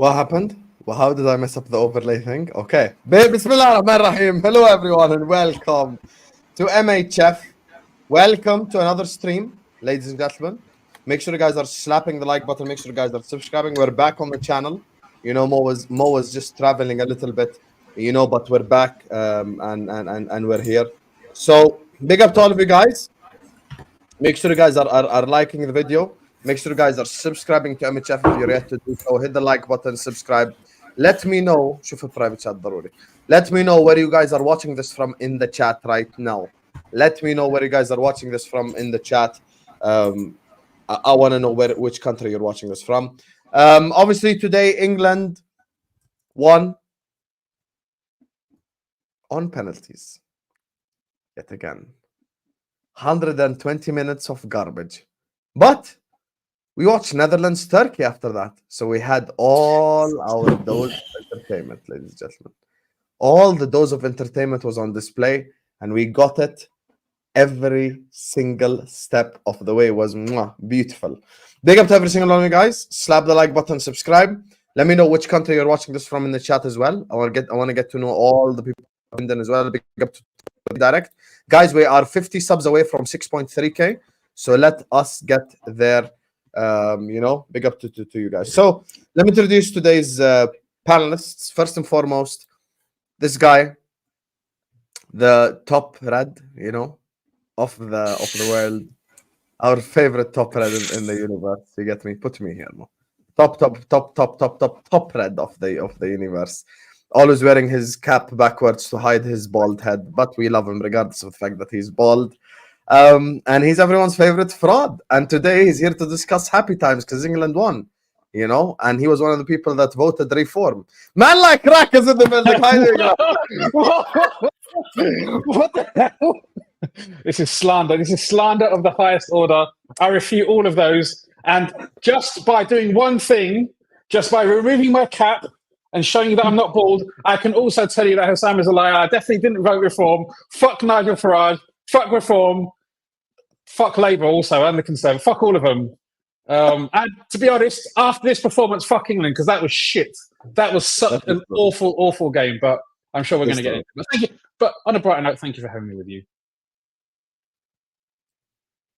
What happened? Well, how did I mess up the overlay thing? Okay. Bismillah ar-Rahman ar-Rahim. Hello, everyone, and welcome to MHF. Welcome to another stream, ladies and gentlemen. Make sure you guys are slapping the like button. Make sure you guys are subscribing. We're back on the channel. You know, Mo was just traveling a little bit, but we're back and we're here. So big up to all of you guys. Make sure you guys are liking the video. Make sure you guys are subscribing to MHF if you're yet to do so. Hit the like button, subscribe. Let me know. شوف البرايفت chat ضروري. Let me know where you guys are watching this from in the chat right now. Let me know where you guys are watching this from in the chat. I want to know which country you're watching this from. Obviously today England won on penalties. Yet again. 120 minutes of garbage. But we watched Netherlands, Turkey after that. So we had all our dose of entertainment, ladies and gentlemen. All the dose of entertainment was on display, and we got it every single step of the way. It was beautiful. Big up to every single one of you guys. Slap the like button, subscribe. Let me know which country you're watching this from in the chat as well. I want to get to know all the people in there as well. Big up to direct. Guys, we are 50 subs away from 6.3k. So let us get there. Big up to you guys. So let me introduce today's panelists. First and foremost, this guy, the top red, of the world, our favorite top red in the universe. You get me? Put me here, Mo. Top red of the universe. Always wearing his cap backwards to hide his bald head, but we love him regardless of the fact that he's bald. And he's everyone's favorite fraud. And today he's here to discuss happy times because England won, and he was one of the people that voted reform. Man like crack is in the building. Hi there, What the hell? This is slander. This is slander of the highest order. I refute all of those. And just by doing one thing, just by removing my cap and showing you that I'm not bald, I can also tell you that Husam is a liar. I definitely didn't vote reform. Fuck Nigel Farage. Fuck reform. Fuck Labour also and the Conservative. Fuck all of them. And to be honest, after this performance, fuck England, because that was shit. That was such an awful, awful game. But I'm sure we're going to get into it. But thank you. But on a brighter note, thank you for having me with you.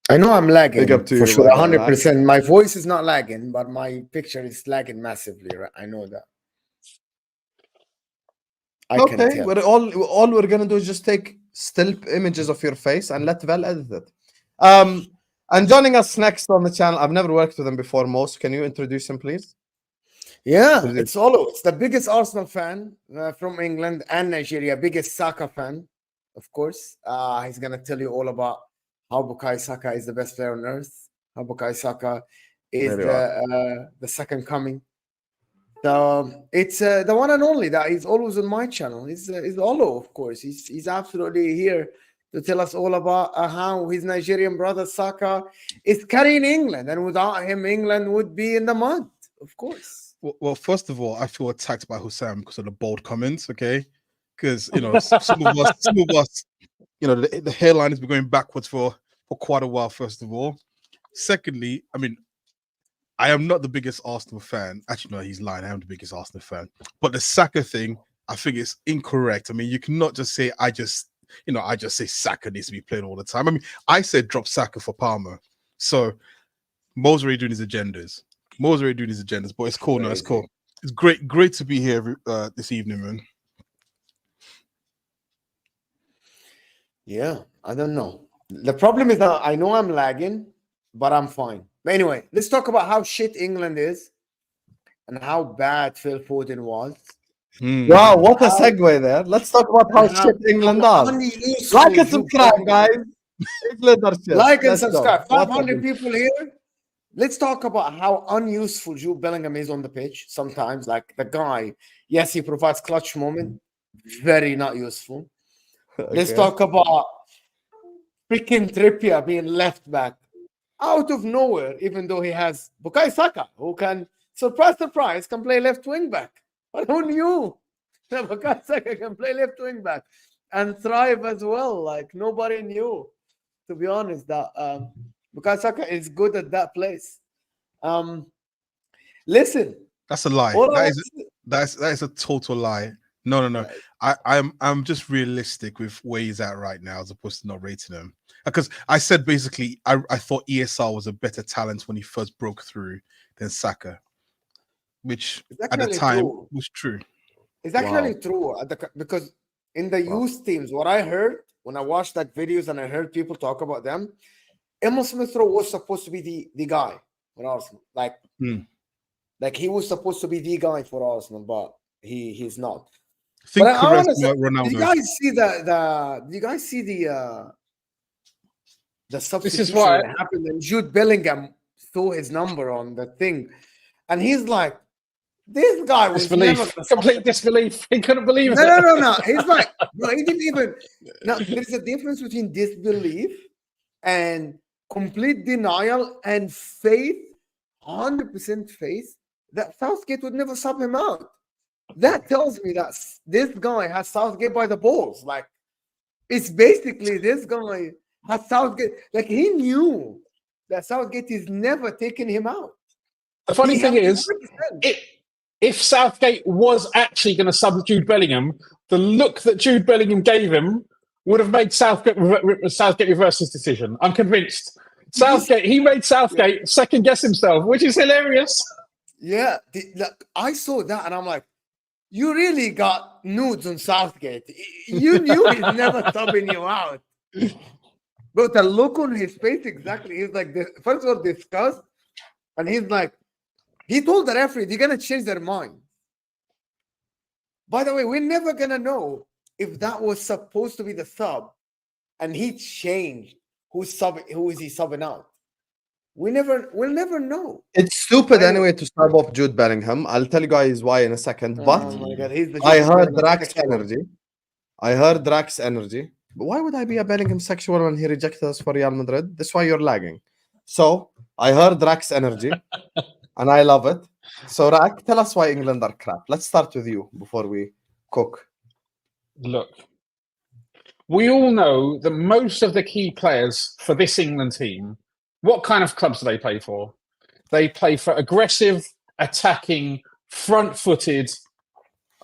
I know I'm lagging Big up to for you, sure, man. 100%. My voice is not lagging, but my picture is lagging massively. Right? I know that. Okay, all we're gonna do is just take still images of your face and let Vel edit it. And joining us next on the channel, I've never worked with him before. Most, can you introduce him, please? Yeah, it's Olo. It's the biggest Arsenal fan from England and Nigeria. Biggest Saka fan, of course. He's gonna tell you all about how Bukayo Saka is the best player on earth. How Bukayo Saka is the second coming. So it's the one and only that is always on my channel. Is Olo, of course. He's absolutely here to tell us all about how his Nigerian brother Saka is carrying England, and without him, England would be in the mud, of course. Well, first of all, I feel attacked by Husam because of the bold comments. Okay, because some of us, the hairline has been going backwards for quite a while. First of all, secondly, I mean, I am not the biggest Arsenal fan. Actually, no, he's lying. I am the biggest Arsenal fan. But the Saka thing, I think it's incorrect. I mean, you cannot just say I just say Saka needs to be playing all the time. I mean, I said drop Saka for Palmer. So Mo's already doing his agendas. But it's cool. No, it's cool. It's great to be here this evening, man. Yeah, I don't know. The problem is that I know I'm lagging, but I'm fine. But anyway, let's talk about how shit England is and how bad Phil Foden was. Wow, what a segue there. Let's talk about how shit England are. Like and subscribe, guys. Like and subscribe. 500 people here. Let's talk about how unuseful Jude Bellingham is on the pitch sometimes. Like the guy, yes, he provides clutch moment. Very not useful. Okay. Let's talk about freaking Trippier being left back out of nowhere, even though he has Bukayo Saka, who can, surprise, can play left wing back. But who knew that Bukayo Saka can play left wing back and thrive as well? Like nobody knew, to be honest, that Bukayo Saka is good at that place. Listen, That's a lie. All I That is a total lie. No. Right. I'm just realistic with where he's at right now, as opposed to not rating him. Because I said basically I thought ESR was a better talent when he first broke through than Saka, which It's at the actually time true. was true. It's actually true because in the youth teams, what I heard when I watched that videos and I heard people talk about them, Emil Smith Rowe was supposed to be the guy for Arsenal. Like he was supposed to be the guy for Arsenal, but he's not. Think But I want to say, Ronaldo. did you guys see did you guys see the substitution why- that happened and Jude Bellingham saw his number on the thing, and he's like, this guy was never Disbelief. gonna Complete disbelief. He couldn't believe it. No. He's like, bro, he didn't even. Now, there's a difference between disbelief and complete denial and faith, 100% faith that Southgate would never sub him out. That tells me that this guy has Southgate by the balls. Like, it's basically this guy has Southgate. Like, he knew that Southgate is never taking him out. The funny thing is, 100%. if Southgate was actually going to sub Jude Bellingham, the look that Jude Bellingham gave him would have made Southgate reverse his decision. I'm convinced. He made Southgate second guess himself, which is hilarious. Yeah, I saw that and I'm like, you really got nudes on Southgate. You knew he's never subbing you out. But the look on his face, exactly. He's like, first of all, disgust. And he's like, he told the referee, they're going to change their mind. By the way, we're never going to know if that was supposed to be the sub and he changed who is he subbing out. We'll never know. It's stupid anyway to sub off Jude Bellingham. I'll tell you guys why in a second. But my God, he's the I Jude heard Bellingham Drax energy. But why would I be a Bellingham sexual when he rejected us for Real Madrid? That's why you're lagging. So I heard Drax energy, and I love it. So Rak, tell us why England are crap. Let's start with you before we cook. Look, we all know that most of the key players for this England team, what kind of clubs do they play for? They play for aggressive, attacking, front-footed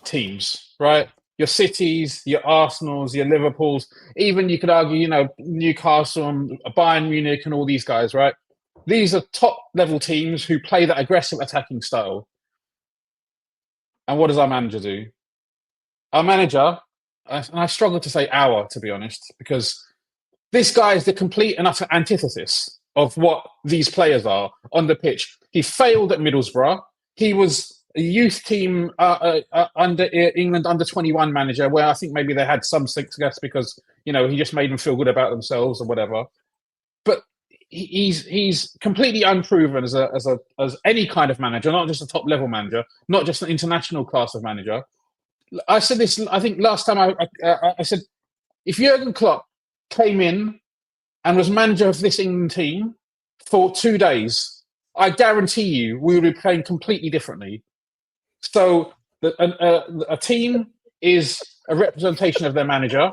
teams, right? Your Cities, your Arsenals, your Liverpools, even you could argue, Newcastle and Bayern Munich and all these guys, right? These are top-level teams who play that aggressive attacking style. And what does our manager do? Our manager, and I struggle to say our, to be honest, because this guy is the complete and utter antithesis of what these players are on the pitch. He failed at Middlesbrough. He was a youth team under England under-21 manager, where I think maybe they had some success because he just made them feel good about themselves or whatever. But he's completely unproven as any kind of manager, not just a top-level manager, not just an international class of manager. I said this, I think last time I said, if Jurgen Klopp came in and was manager of this England team for 2 days, I guarantee you we would be playing completely differently. So a team is a representation of their manager,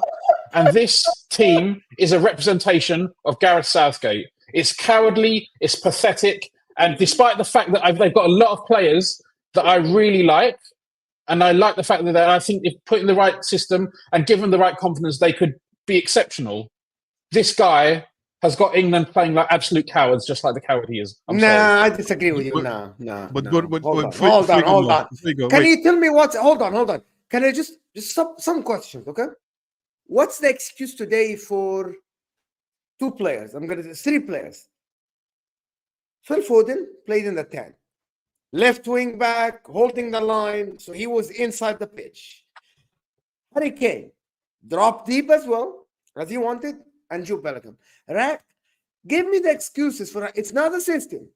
and this team is a representation of Gareth Southgate. It's cowardly, it's pathetic, and despite the fact that they've got a lot of players that I really like, and I like the fact that I think if put in the right system and given the right confidence, they could be exceptional. This guy has got England playing like absolute cowards, just like the coward he is. Sorry. I disagree with you. No. But Hold on. Can you tell me what's... Hold on. Can I just some questions, okay? What's the excuse today for 2 players? I'm going to say 3 players. Phil Foden played in the 10. Left wing back, holding the line, so he was inside the pitch. Harry Kane dropped deep as well, as he wanted, and Jude Bellingham. Right? Give me the excuses for that. It's not the system.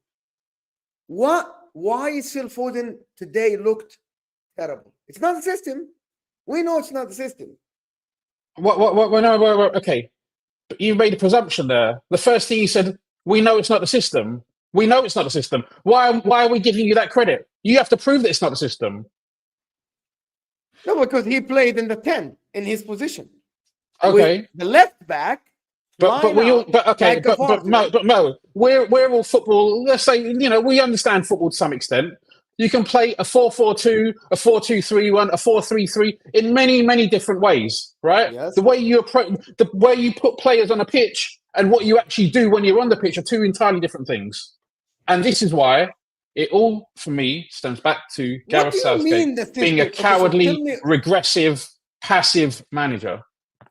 Why is Phil Foden today looked terrible? It's not the system. We know it's not the system. Okay. But you made a presumption there. The first thing you said, we know it's not the system. We know it's not the system. Why are we giving you that credit? You have to prove that it's not the system. No, because he played in the 10 in his position. Okay. With the left back. But Mo, we're all football. Let's say we understand football to some extent. You can play a 4-4-2, a 4-2-3-1, a 4-3-3 in many, many different ways, right? Yes. The way you put players on a pitch and what you actually do when you're on the pitch are two entirely different things. And this is why it all, for me, stems back to Gareth Southgate being a cowardly, regressive, passive manager.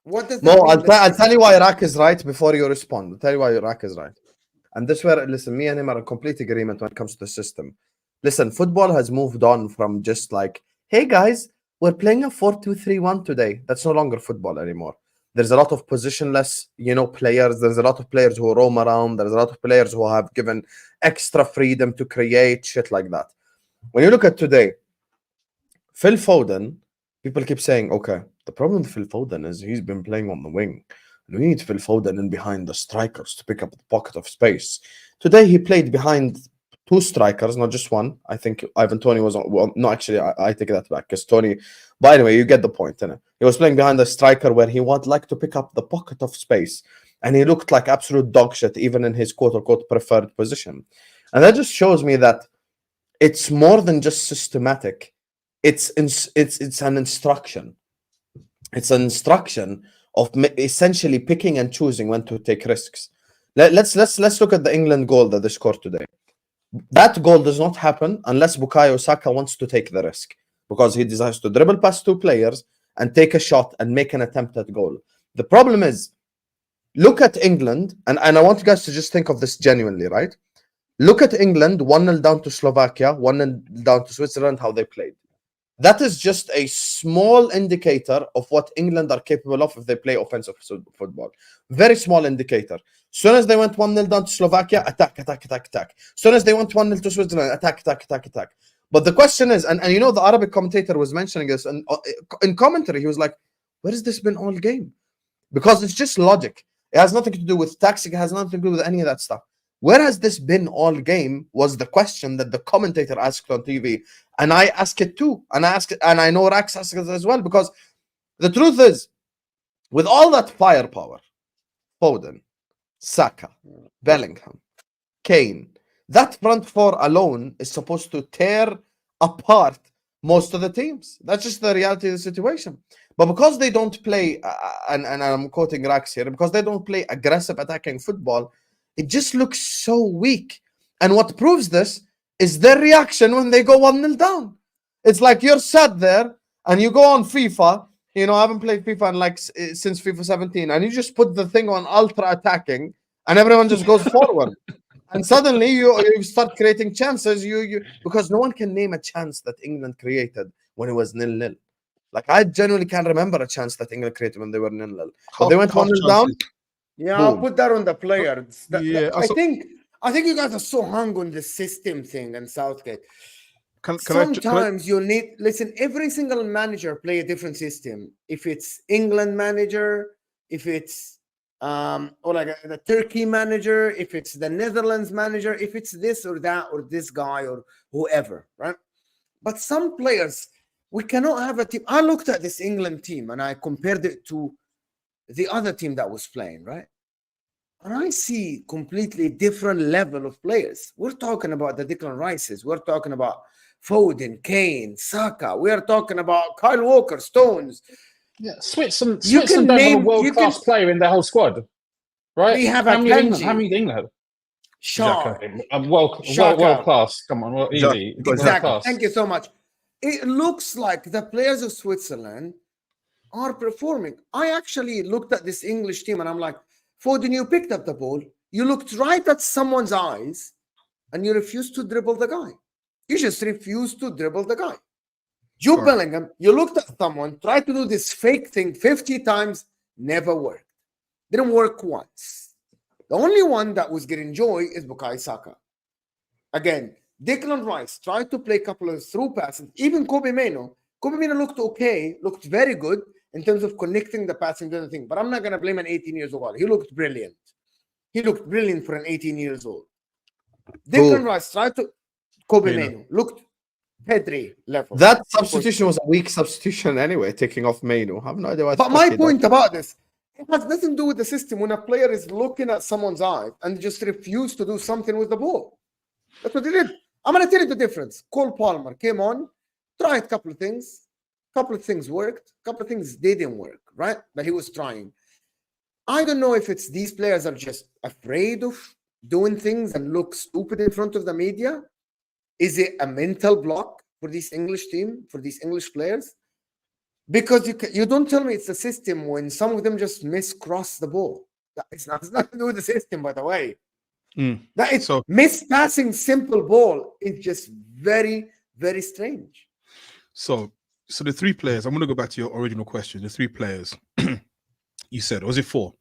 What does No, I'll tell you why Iraq is right before you respond. I'll tell you why Iraq is right. And this where, listen, me and him are in complete agreement when it comes to the system. Listen, football has moved on from just like, hey guys, we're playing a 4-2-3-1 today. That's no longer football anymore. There's a lot of positionless, players. There's a lot of players who roam around. There's a lot of players who have given extra freedom to create shit like that. When you look at today, Phil Foden, people keep saying, okay, the problem with Phil Foden is he's been playing on the wing. And we need Phil Foden in behind the strikers to pick up the pocket of space. Today, he played behind two strikers, not just one. I think Ivan Toney was on. Well, no, actually, I take that back because Toney. But anyway, you get the point. Innit? He was playing behind the striker where he would like to pick up the pocket of space, and he looked like absolute dog shit, even in his quote unquote preferred position. And that just shows me that it's more than just systematic. It's an instruction. It's an instruction of essentially picking and choosing when to take risks. Let's look at the England goal that they scored today. That goal does not happen unless Bukayo Saka wants to take the risk, because he decides to dribble past two players and take a shot and make an attempt at goal. The problem is, look at England, and I want you guys to just think of this genuinely, right? Look at England, 1-0 down to Slovakia, 1-0 down to Switzerland, how they played. That is just a small indicator of what England are capable of if they play offensive football. Very small indicator. Soon as they went 1-0 down to Slovakia, attack. Soon as they went 1-0 to Switzerland, attack. But the question is, and the Arabic commentator was mentioning this, and in commentary, he was like, where has this been all game? Because it's just logic. It has nothing to do with tactics. It has nothing to do with any of that stuff. Where has this been all game was the question that the commentator asked on TV. And I ask it too. And I know Rax asks it as well, because the truth is, with all that firepower, Foden, Saka, Bellingham, Kane, that front four alone is supposed to tear apart most of the teams. That's just the reality of the situation. But because they don't play, and I'm quoting Rax here, because they don't play aggressive attacking football, it just looks so weak. And what proves this is their reaction when they go 1-0 down. It's like you're sat there and you go on FIFA. I haven't played FIFA since FIFA 17, and you just put the thing on ultra attacking, and everyone just goes forward. And suddenly you start creating chances. Because no one can name a chance that England created when it was 0-0. Like, I genuinely can't remember a chance that England created when they were 0-0. But they went 1-0 down. Yeah, I'll put that on the player. I think you guys are so hung on the system thing and Southgate. Sometimes you need, listen, every single manager play a different system. If it's England manager, if it's or like the Turkey manager, if it's the Netherlands manager, if it's this or that or this guy or whoever, right? But some players, we cannot have a team. I looked at this England team and I compared it to the other team that was playing, right? And I see completely different level of players. We're talking about the Declan Rices. We're talking about Foden, Kane, Saka. We are talking about Kyle Walker, Stones. Yeah, Switzerland don't have a world-class player in their whole squad, right? They have how many England have? Shaw. World-class. Come on, easy. Exactly. Thank you so much. It looks like the players of Switzerland are performing. I actually looked at this English team and I'm like, Foden, you picked up the ball, you looked right at someone's eyes, and you refused to dribble the guy. You just refused to dribble the guy. Jude Bellingham, you looked at someone, tried to do this fake thing 50 times, never worked. Didn't work once. The only one that was getting joy is Bukayo Saka. Again, Declan Rice tried to play a couple of through passes. Even Kobe Mino looked okay, looked very good in terms of connecting the passing to the thing. But I'm not going to blame an 18 years old. He looked brilliant. He looked brilliant for an 18 years old. Declan Rice tried to... Kobe Mino looked Pedri level. That substitution was a weak substitution anyway, taking off Mino. I have no idea what. But my point about this, it has nothing to do with the system. When a player is looking at someone's eye and just refuse to do something with the ball. That's what he did. I'm gonna tell you the difference. Cole Palmer came on, tried a couple of things. Couple of things worked, couple of things didn't work, right? But he was trying. I don't know if it's these players are just afraid of doing things and look stupid in front of the media. Is it a mental block for this English team, for these English players? Because you don't tell me it's a system when some of them just cross the ball. It's nothing to do with the system, by the way. That is passing simple ball is just very, very strange. So the three players, I'm going to go back to your original question. The three players you said, or was it four?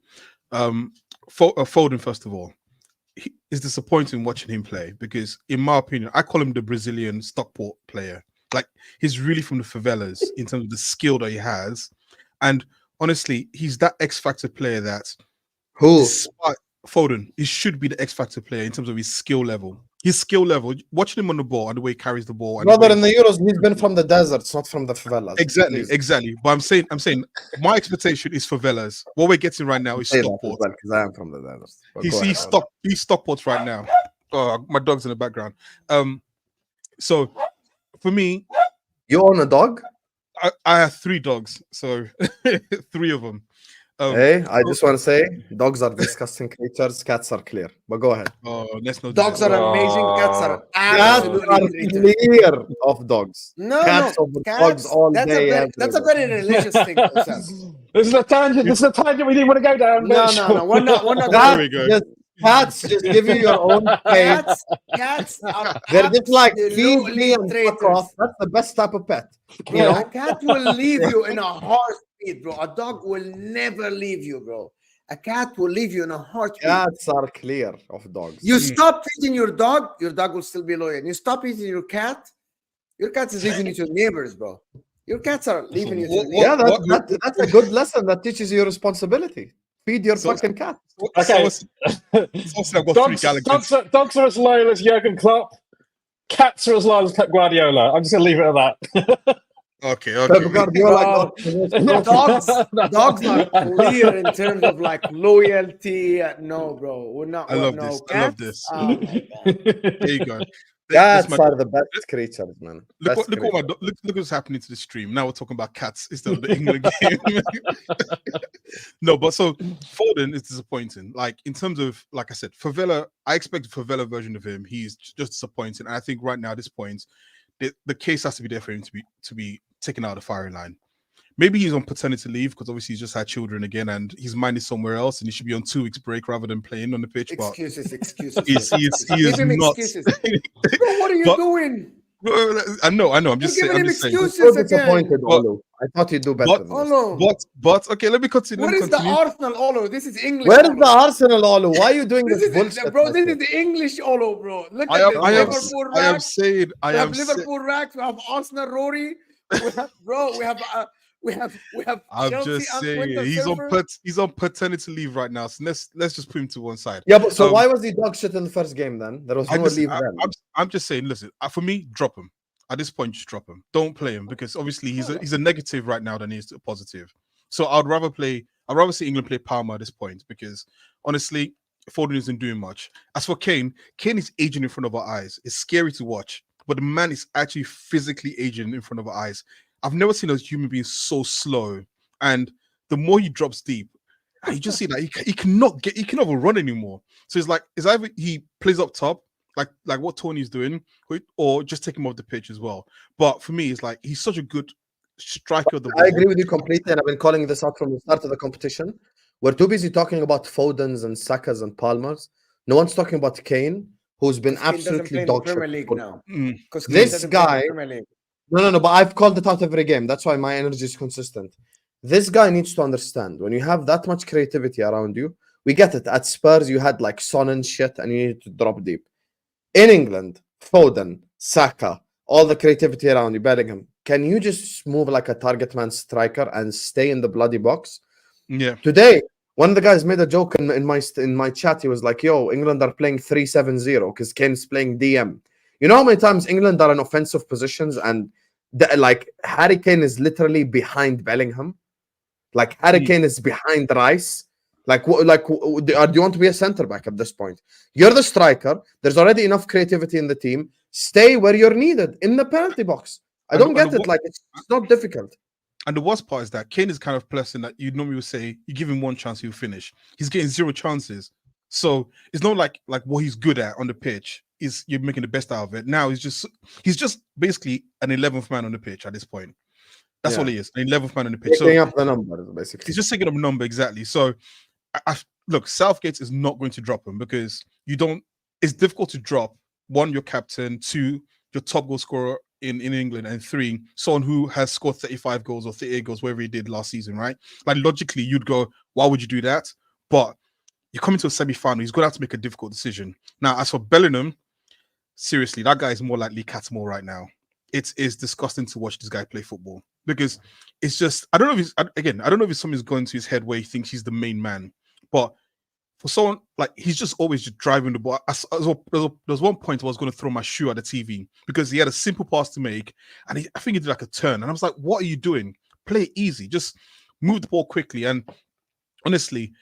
Foden, first of all, it's disappointing watching him play because, in my opinion, I call him the Brazilian Stockport player. Like, he's really from the favelas in terms of the skill that he has. And honestly, he's that X Factor player that Foden, he should be the X Factor player in terms of his skill level. His skill level, watching him on the ball and the way he carries the ball. Brother, in the Euros, he's been from the deserts, not from the favelas. Exactly. But I'm saying, my expectation is favelas. What we're getting right now is Stockport. Because I am from the deserts. He's Stockport right now. Oh, my dog's in the background. So for me, you own a dog? I have 3 dogs, so 3 of them. Hey, I just want to say, dogs are disgusting creatures. Cats are clear. But go ahead. Oh, let's not. Dogs are amazing. Cats are absolutely clear of dogs. Cats dogs all day. That's a very religious thing. This is a tangent. This is a tangent we didn't want to go down. No. We're not. There we go. Cats just give you your own space. Cats are they're just like feed me and fuck off. That's the best type of pet. Bro, a cat will leave you in a heartbeat, bro. A dog will never leave you, bro. A cat will leave you in a heartbeat. Cats are clear of dogs. You stop feeding your dog will still be loyal. You stop eating your cat is leaving you to neighbors, bro. Your cats are leaving you to neighbors. Yeah, that's a good lesson that teaches you responsibility. Feed your fucking cat. Okay. Dogs are as loyal as Jurgen Klopp. Cats are as loyal as Pep Guardiola. I'm just going to leave it at that. Okay. Pep Guardiola. Dogs are clear in terms of like loyalty. No, bro. We're not. I love this. Oh, there you go. Cats are the best creatures, man. Look what's happening to the stream. Now we're talking about cats instead of the England game. No, but so Foden is disappointing. Like, in terms of, like I said, Favela, I expect a Favela version of him. He's just disappointing. And I think right now at this point, the case has to be there for him to be taken out of the firing line. Maybe he's on paternity leave because obviously he's just had children again and his mind is somewhere else and he should be on 2 weeks break rather than playing on the pitch. Excuses. He is not. Excuses. Bro, what are you doing? I know. I'm just saying. I'm just excuses saying. Disappointed, Olu. I thought you'd do better. But okay, let me continue. Where is the Arsenal Olu? This is English. Where is the Arsenal Olu? Why are you doing this bullshit? Bro, this is the English Olu, bro. Look at the Liverpool racks. I am saying. We have Liverpool racks. We have Arsenal Rory. We have I'm Chelsea just saying he's on paternity leave right now. So let's just put him to one side. Yeah, but so why was he dog shit in the first game then? There was no leave then. I'm just saying, listen, for me, drop him. At this point, just drop him. Don't play him because obviously he's a negative right now than he is a positive. So I'd rather see England play Palmer at this point because honestly, Foden isn't doing much. As for Kane is aging in front of our eyes. It's scary to watch, but the man is actually physically aging in front of our eyes. I've never seen a human being so slow, and the more he drops deep, you just see that he cannot run anymore. So it's either he plays up top, like what Tony's doing, or just take him off the pitch as well. But for me, it's like he's such a good striker of the ball. I agree with you completely, and I've been calling this out from the start of the competition. We're too busy talking about Fodens and Sakas and Palmers. No one's talking about Kane, who's been absolutely dog shit. League now. This guy. No, but I've called it out every game. That's why my energy is consistent. This guy needs to understand when you have that much creativity around you, we get it. At Spurs, you had like Son and shit, and you need to drop deep. In England, Foden, Saka, all the creativity around you, Bellingham, can you just move like a target man striker and stay in the bloody box? Yeah. Today, one of the guys made a joke in my chat. He was like, yo, England are playing 3-7-0 because Kane's playing DM. You know how many times England are in offensive positions and like Harry Kane is literally behind Bellingham? Like Harry Kane is behind Rice. Do you want to be a center back at this point? You're the striker. There's already enough creativity in the team. Stay where you're needed in the penalty box. I don't get it. Like it's not difficult. And the worst part is that Kane is kind of person that you normally would say you give him one chance, he'll finish. He's getting 0 chances. So it's not like what he's good at on the pitch is you're making the best out of it. Now he's just basically an 11th man on the pitch at this point. That's all he is, an 11th man on the pitch. Picking up the number, basically. He's just taking up a number, exactly. So look, Southgate is not going to drop him because it's difficult to drop, 1, your captain, 2, your top goal scorer in England, and 3, someone who has scored 35 goals or 38 goals, whatever he did last season, right? Like logically, you'd go, why would you do that? But you're coming to a semi-final, he's going to have to make a difficult decision. Now, as for Bellingham, seriously, that guy is more like Lee Catmull right now. It is disgusting to watch this guy play football because it's just, I don't know if something's going to his head where he thinks he's the main man, but for someone like he's just always just driving the ball. There was one point where I was going to throw my shoe at the TV because he had a simple pass to make, and I think he did like a turn, and I was like, "What are you doing? Play it easy, just move the ball quickly." And honestly,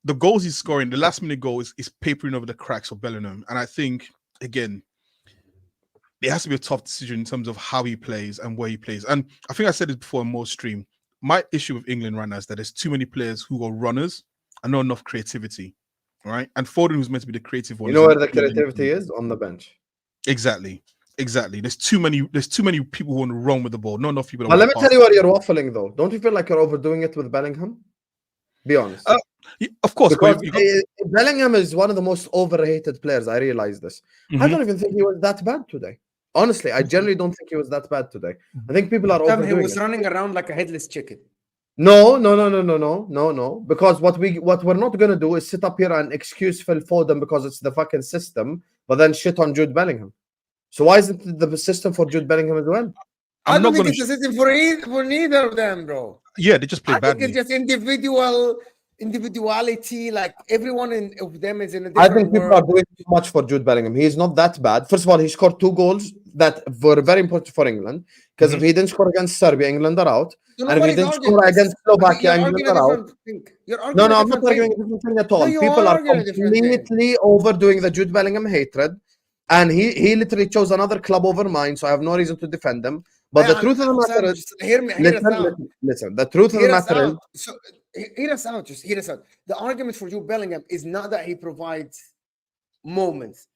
the goals he's scoring, the last minute goal is papering over the cracks for Bellingham, and I think again, it has to be a tough decision in terms of how he plays and where he plays. And I think I said it before in more stream. My issue with England right now is that there's too many players who are runners and not enough creativity, right? And Foden, who's meant to be the creative one, you know where the creativity is? On the bench. Exactly. There's too many people who want to run with the ball. Not enough people. But let me tell you what you're waffling though. Don't you feel like you're overdoing it with Bellingham? Be honest. Yeah, of course. Because Bellingham is one of the most overrated players. I realize this. I don't even think he was that bad today. Honestly, I generally don't think he was that bad today. I think people are overdoing it. He was running around like a headless chicken. No. Because what we're not gonna do is sit up here and excuse Phil Foden because it's the fucking system, but then shit on Jude Bellingham. So why isn't it the system for Jude Bellingham as well? I don't think it's a system for neither of them, bro. Yeah, they just play badly. I think it's just individuality. Like everyone of them is in a I different think people are doing too much for Jude Bellingham. He is not that bad. First of all, he scored 2 goals that were very important for England because if he didn't score against Serbia, England are out. And if he didn't score against Slovakia, England are out. No, I'm not arguing a different thing at all. People are completely overdoing the Jude Bellingham hatred. And he literally chose another club over mine, so I have no reason to defend him. But the truth of the matter is, listen. The truth of the matter is, hear us out. The argument for Jude Bellingham is not that he provides moments.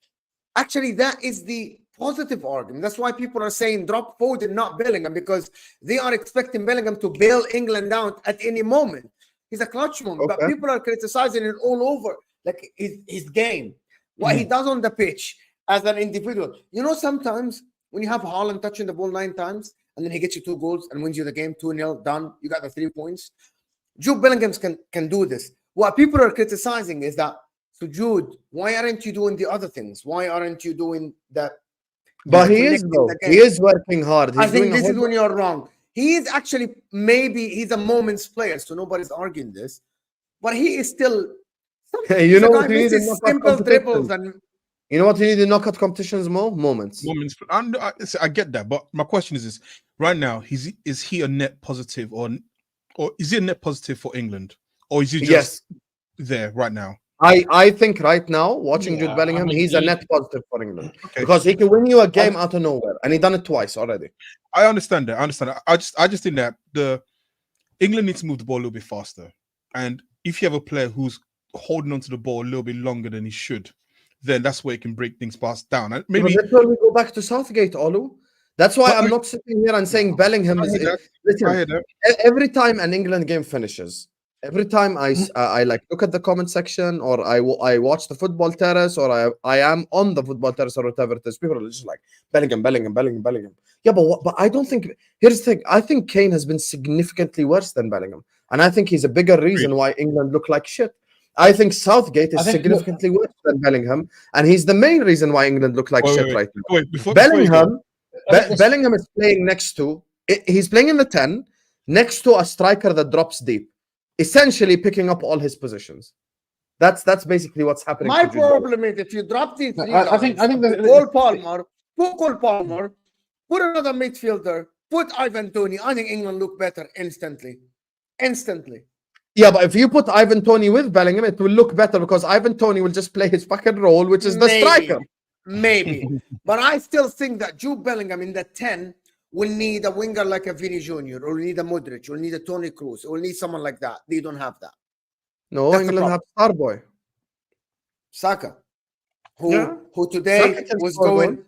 Actually, that is the positive argument. That's why people are saying drop Foden, not Bellingham, because they are expecting Bellingham to bail England out at any moment. He's a clutch moment, but people are criticizing it all over, like his game, what he does on the pitch as an individual. You know, sometimes when you have Haaland touching the ball 9 times and then he gets you 2 goals and wins you the game 2-0, done, you got the 3 points. Jude Bellingham can do this. What people are criticizing is that, so Jude, why aren't you doing the other things? Why aren't you doing that? But he is, though. He is working hard. I think this is when you're wrong. He is actually, maybe he's a moments player, so nobody's arguing this. But he is still... Hey, you know what you need in simple dribbles and... You know what you need in knockout competitions more? Moments. I get that, but my question is this: right now, is he a net positive, or is he a net positive for England, or is he just there right now? I think right now, watching Jude Bellingham, he's a net positive for England because he can win you a game out of nowhere, and he done it twice already. I understand that. I just think that England needs to move the ball a little bit faster, and if you have a player who's holding onto the ball a little bit longer than he should, then that's where it can break things past down. And maybe that's where we go back to Southgate, Olu. That's why I'm not sitting here and saying Bellingham is. Listen, every time an England game finishes, every time I like look at the comment section, or I watch the football terrace, or I am on the football terrace or whatever it is, people are just like Bellingham. Yeah, but I don't think. Here's the thing: I think Kane has been significantly worse than Bellingham, and I think he's a bigger reason why England look like shit. I think Southgate is significantly worse than Bellingham, and he's the main reason why England look like shit right now. Bellingham is playing next to, he's playing in the 10, next to a striker that drops deep, essentially picking up all his positions. That's basically what's happening. My problem is if you drop these three I think Cole Palmer, put another midfielder, put Ivan Toney. I think England look better instantly. Yeah, but if you put Ivan Toney with Bellingham, it will look better because Ivan Toney will just play his fucking role, which is the striker. Maybe. But I still think that Jude Bellingham in the 10 will need a winger like a Vini Jr. or will need a Modric, or will need a Toni Kroos, or will need someone like that. They don't have that. No, That's the England have Starboy. Saka, who Yeah. today Saka can was score going goals.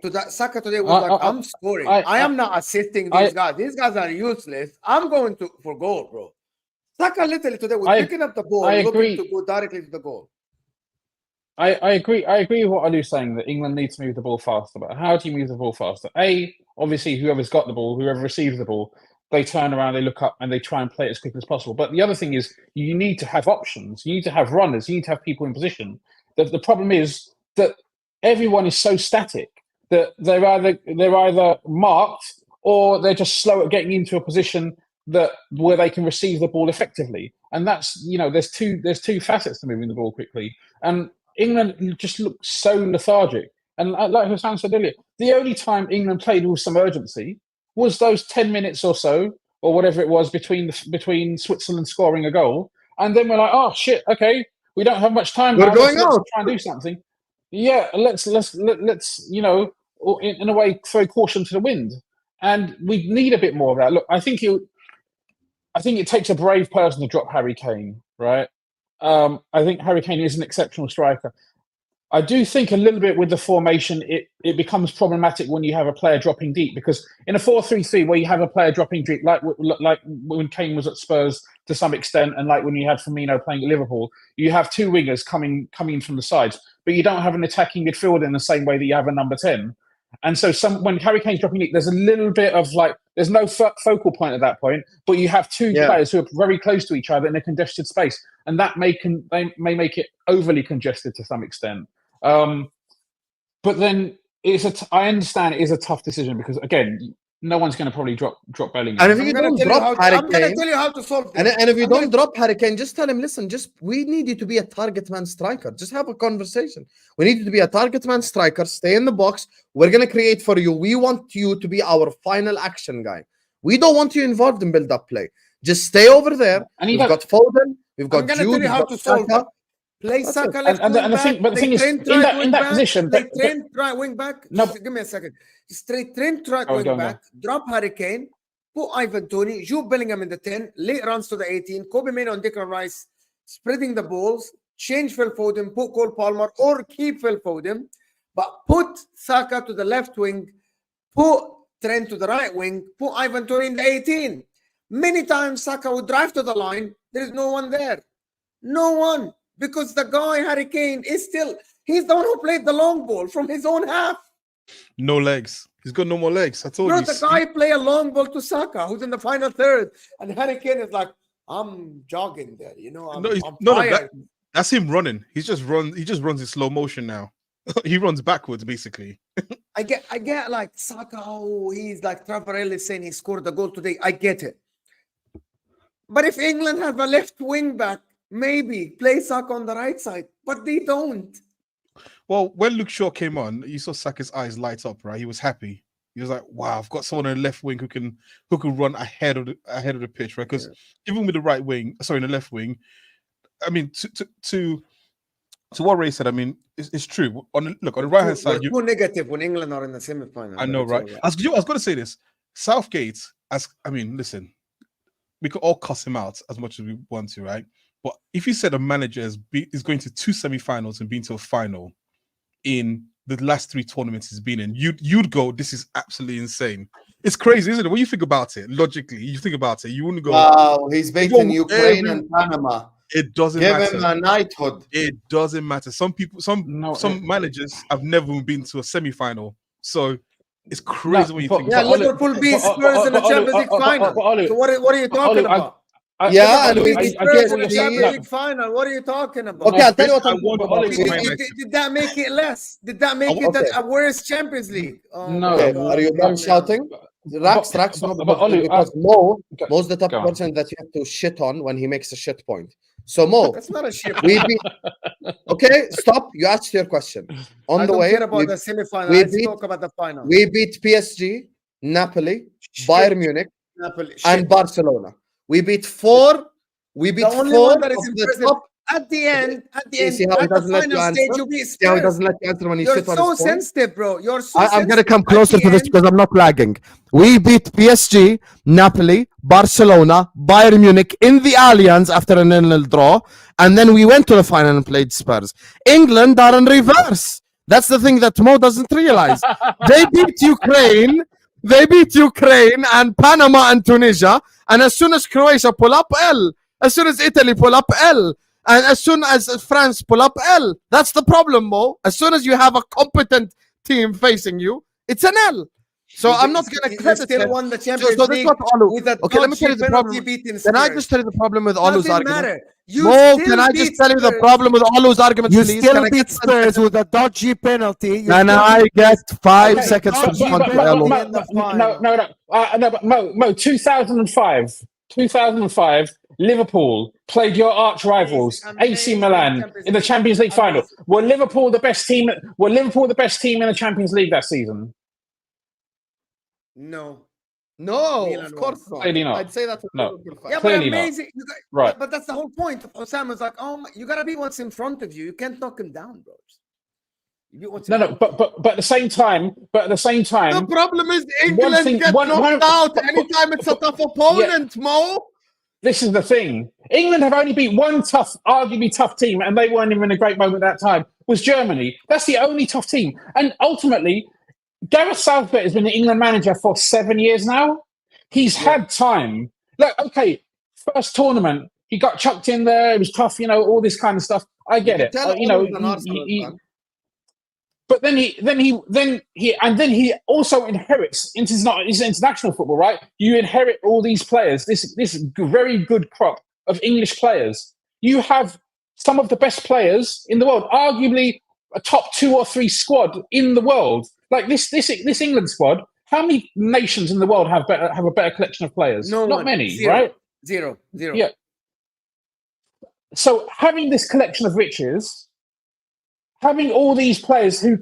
to that. Saka today was like, I'm scoring. I am not assisting these guys. These guys are useless. I'm going for goal, bro. Saka literally today was picking up the ball, looking to go directly to the goal. I agree. I agree with what Alu's saying, that England needs to move the ball faster. But how do you move the ball faster? Obviously, whoever's got the ball, whoever receives the ball, they turn around, they look up, and they try and play it as quickly as possible. But the other thing is, you need to have options. You need to have runners. You need to have people in position. The problem is that everyone is so static that they're either marked or they're just slow at getting into a position where they can receive the ball effectively. And that's, there's two facets to moving the ball quickly. And England just looked so lethargic. And like Husam said earlier, the only time England played with some urgency was those 10 minutes or so, or whatever it was between Switzerland scoring a goal. And then we're like, oh shit, okay, we don't have much time now. We're going let's out. try and do something. Yeah, let's in a way throw caution to the wind. And we need a bit more of that. Look, I think it takes a brave person to drop Harry Kane, right? I think Harry Kane is an exceptional striker. I do think a little bit with the formation, it becomes problematic when you have a player dropping deep, because in a 4-3-3 where you have a player dropping deep, like when Kane was at Spurs to some extent, and like when you had Firmino playing at Liverpool, you have two wingers coming from the sides, but you don't have an attacking midfielder in the same way that you have a number 10. And so when Harry Kane's dropping deep, there's a little bit of there's no focal point at that point, but you have two players who are very close to each other in a congested space, and that may make it overly congested to some extent. But then I understand it is a tough decision because, again, no one's going to probably drop Bellingham. And if you don't drop Harry Kane, I'm going to tell you how to solve this. And if you don't drop Harry Kane, just tell him, listen, we need you to be a target man striker. Just have a conversation. We need you to be a target man striker. Stay in the box. We're going to create for you. We want you to be our final action guy. We don't want you involved in build-up play. Just stay over there. And we've got Foden. We've got Jude. I'm going to tell you how to solve that. Play Saka left wing back. But the thing is, in that position, play Trent right wing back. No, give me a second. Straight Trent right wing back. Drop Harry Kane. Put Ivan Toney. Jude Bellingham in the 10. Late runs to the 18. Kobe Mainoo and Declan Rice spreading the balls. Change Phil Foden. Put Cole Palmer or keep Phil Foden. But put Saka to the left wing. Put Trent to the right wing. Put Ivan Toney in the 18. Many times Saka would drive to the line. There is no one there. No one. Because the guy, Harry Kane, he's the one who played the long ball from his own half. No legs. He's got no more legs. I told you. The guy play a long ball to Saka, who's in the final third. And Harry Kane is like, I'm jogging there, I'm tired. That's him running. He just runs in slow motion now. He runs backwards, basically. I get like Saka, he's like Travarelli saying he scored the goal today. I get it. But if England have a left wing back, maybe play Saka on the right side, but they don't. Well, when Luke Shaw came on, you saw Saka's eyes light up, right? He was happy. He was like, "Wow, I've got someone on the left wing who can run ahead of the pitch, right?" Because even with the the left wing, I mean, to what Ray said, I mean, it's true. On the right hand side, you're too negative when England are in the semi-final. I know, right? I was going to say this. Southgate, listen, we could all cuss him out as much as we want to, right? But if you said a manager is going to 2 semi-finals and been to a final in the last 3 tournaments he's been in, you'd go, this is absolutely insane. It's crazy, isn't it? When you think about it, logically, you think about it, you wouldn't go, wow, he's beaten Ukraine and Panama. It doesn't matter. Give him a knighthood. It doesn't matter. Some managers have never been to a semi-final. So it's crazy when you think about it. Liverpool beat Spurs in the Champions League final. So what are you talking about? And we final. What are you talking about? Okay, I'll tell you what did that make it less? Did that make it a worse Champions League? No. Okay. Are you done shouting? Rax, no, because Mo's the type of person that you have to shit on when he makes a shit point. So Mo, that's not a shit. Okay, stop. You asked your question. I don't care about the semi-final. Let's talk about the final. We beat PSG, Napoli, Bayern Munich, and Barcelona. We beat 4 We beat The only 4 one that is of the impressive. top. At the end, See how he at the doesn't let you final stage, answer? you'll be See how he Spurs. doesn't let you answer when you You're sit on so his phone? sensitive, bro. You're so I'm going to sensitive. come At closer the to this end, because I'm not lagging. We beat PSG, Napoli, Barcelona, Bayern Munich in the Allianz after a 0-0 draw. And then we went to the final and played Spurs. England are in reverse. That's the thing that Mo doesn't realize. They beat Ukraine. They beat Ukraine and Panama and Tunisia. And as soon as Croatia pull up, L. As soon as Italy pull up, L. And as soon as France pull up, L. That's the problem, Mo. As soon as you have a competent team facing you, it's an L. So I'm not going to you credit still him. won the Champions So that's League what Olu. with a Okay, let me tell you the penalty problem. beating Can I Spurs. just tell you the problem with Olu's Doesn't argument? matter. You Mo, still can I beat just tell you the Spurs. problem with Olu's argument, You please? still Can I beat get 10 Spurs seconds? with a dodgy penalty. You Can still I beat get Spurs. 5 Okay, seconds to but- respond to but- Olu? in the final. No, but Mo, 2005, Liverpool played your arch rivals, AC Amazing Milan, Champions in the League. Champions League final. Amazing. Were Liverpool the best team? Were Liverpool the best team in the Champions League that season? No. No, Milan of course not. Clearly not. I'd say that. No. Yeah, Clearly but not. amazing. You got, Right. But that's the whole point. Osama was like, oh, you got to be what's in front of you. You can't knock him down, bro. You beat what's in No, front of you. but at the same time, The problem is England thing- get one- knocked out anytime it's a tough opponent, Mo. this is the thing. England have only beat one arguably tough team, and they weren't even in a great moment at that time, was Germany. That's the only tough team. And ultimately, Gareth Southgate has been the England manager for 7 years now. He's had time. Like, okay, first tournament, he got chucked in there. It was tough, all this kind of stuff. I get it. Tell Olu's an Arsenal fan. But then he also inherits into his international football, right? You inherit all these players, this very good crop of English players. You have some of the best players in the world, arguably a top 2 or 3 squad in the world. Like this England squad. How many nations in the world have a better collection of players? No Not one. many, Zero. right? Zero. Yeah. So having this collection of riches, having all these players who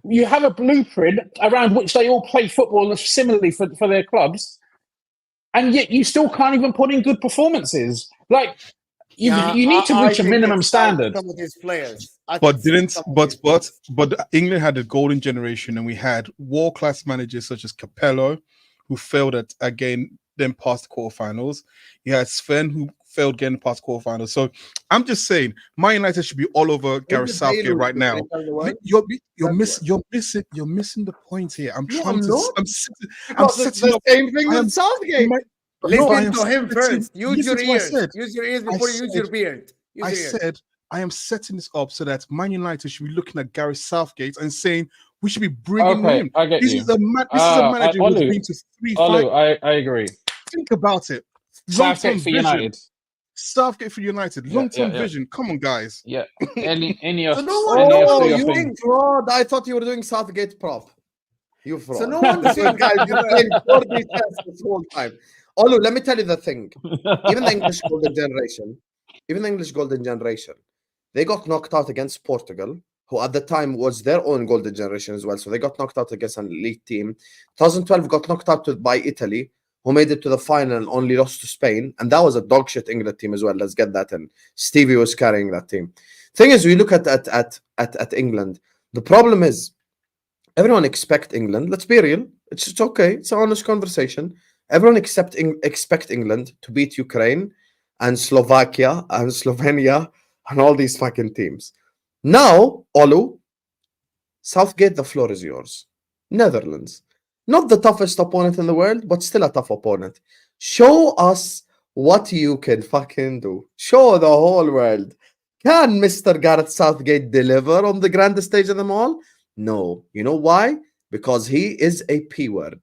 you have a blueprint around which they all play football similarly for their clubs, and yet you still can't even put in good performances. Like you need to reach a minimum standard. Some of these players, But England had a golden generation, and we had world-class managers such as Capello, who failed at again, then past the quarterfinals. You had Sven, who failed getting past quarterfinals. So I'm just saying, Man United should be all over Gareth Southgate right now. You're missing the point here. I'm setting the up. same thing with Southgate. Listen to him first. Use your Listen to what I ears. said. Use your ears before you use your beard. I said I am setting this up so that Man United should be looking at Gareth Southgate and saying we should be bringing him. I get This you. is a manager who's been to 3 Olu, I agree. Think about it. Southgate for United. Southgate for United. Long-term vision. Come on, guys. Yeah. Any of you think fraud? I thought you were doing Southgate prop. You fraud. So no one guys, you're playing 4D chess this whole time. Olu, let me tell you the thing. Even the English golden generation, they got knocked out against Portugal, who at the time was their own golden generation as well. So they got knocked out against an elite team. 2012 got knocked out by Italy, who made it to the final and only lost to Spain. And that was a dog shit England team as well. Let's get that in. Stevie was carrying that team. Thing is, we look at England. The problem is, everyone expect England. Let's be real. It's okay. It's an honest conversation. Everyone expect England to beat Ukraine and Slovakia and Slovenia and all these fucking teams. Now, Olu, Southgate, the floor is yours. Netherlands. Not the toughest opponent in the world, but still a tough opponent. Show us what you can fucking do. Show the whole world. Can Mr. Gareth Southgate deliver on the grandest stage of them all? No. You know why? Because he is a P word.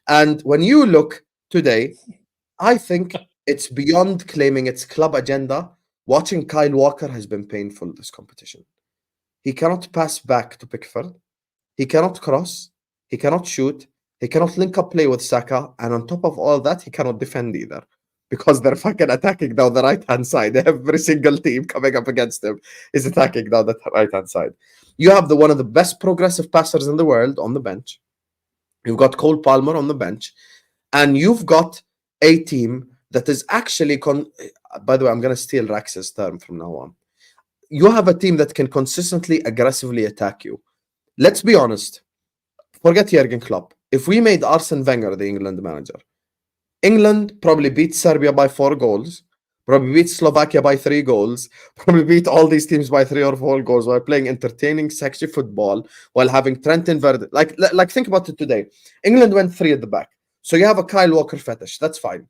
And when you look today, I think it's beyond claiming its club agenda. Watching Kyle Walker has been painful this competition. He cannot pass back to Pickford. He cannot cross. He cannot shoot. He cannot link up play with Saka. And on top of all that, he cannot defend either. Because they're fucking attacking down the right-hand side. Every single team coming up against him is attacking down the right-hand side. You have one of the best progressive passers in the world on the bench. You've got Cole Palmer on the bench. And you've got a team that is actually by the way, I'm going to steal Rax's term from now on. You have a team that can consistently aggressively attack you. Let's be honest. Forget Jurgen Klopp. If we made Arsene Wenger the England manager, England probably beat Serbia by 4 goals, probably beat Slovakia by 3 goals, probably beat all these teams by 3 or 4 goals while playing entertaining, sexy football, while having Trent Verde. Like think about it today. England went 3 at the back. So you have a Kyle Walker fetish. That's fine.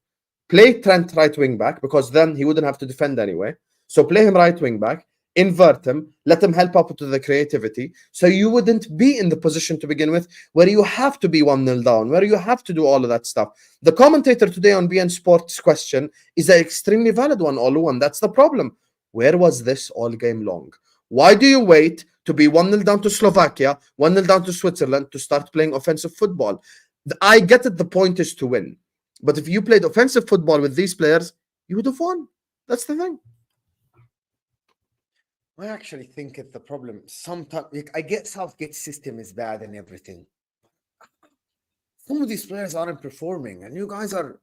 Play Trent right wing back because then he wouldn't have to defend anyway. So play him right wing back. Invert him, let him help up to the creativity, so you wouldn't be in the position to begin with where you have to be 1-0 down, where you have to do all of that stuff. The commentator today on BN Sports question is an extremely valid one, Olu, and that's the problem. Where was this all game long? Why do you wait to be 1-0 down to Slovakia, 1-0 down to Switzerland to start playing offensive football? I get it, the point is to win. But if you played offensive football with these players, you would have won. That's the thing. I actually think it's the problem. Sometimes I get Southgate's system is bad and everything. Some of these players aren't performing, and you guys are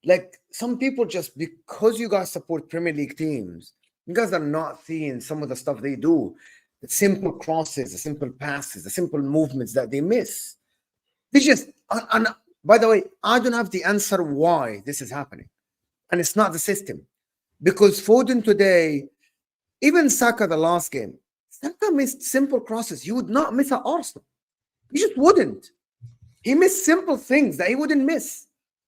like, some people just because you guys support Premier League teams, you guys are not seeing some of the stuff they do. The simple crosses, the simple passes, the simple movements that they miss. They just, and by the way, I don't have the answer why this is happening. And it's not the system. Because Foden today, even Saka the last game, Saka missed simple crosses. You would not miss at Arsenal. You just wouldn't. He missed simple things that he wouldn't miss.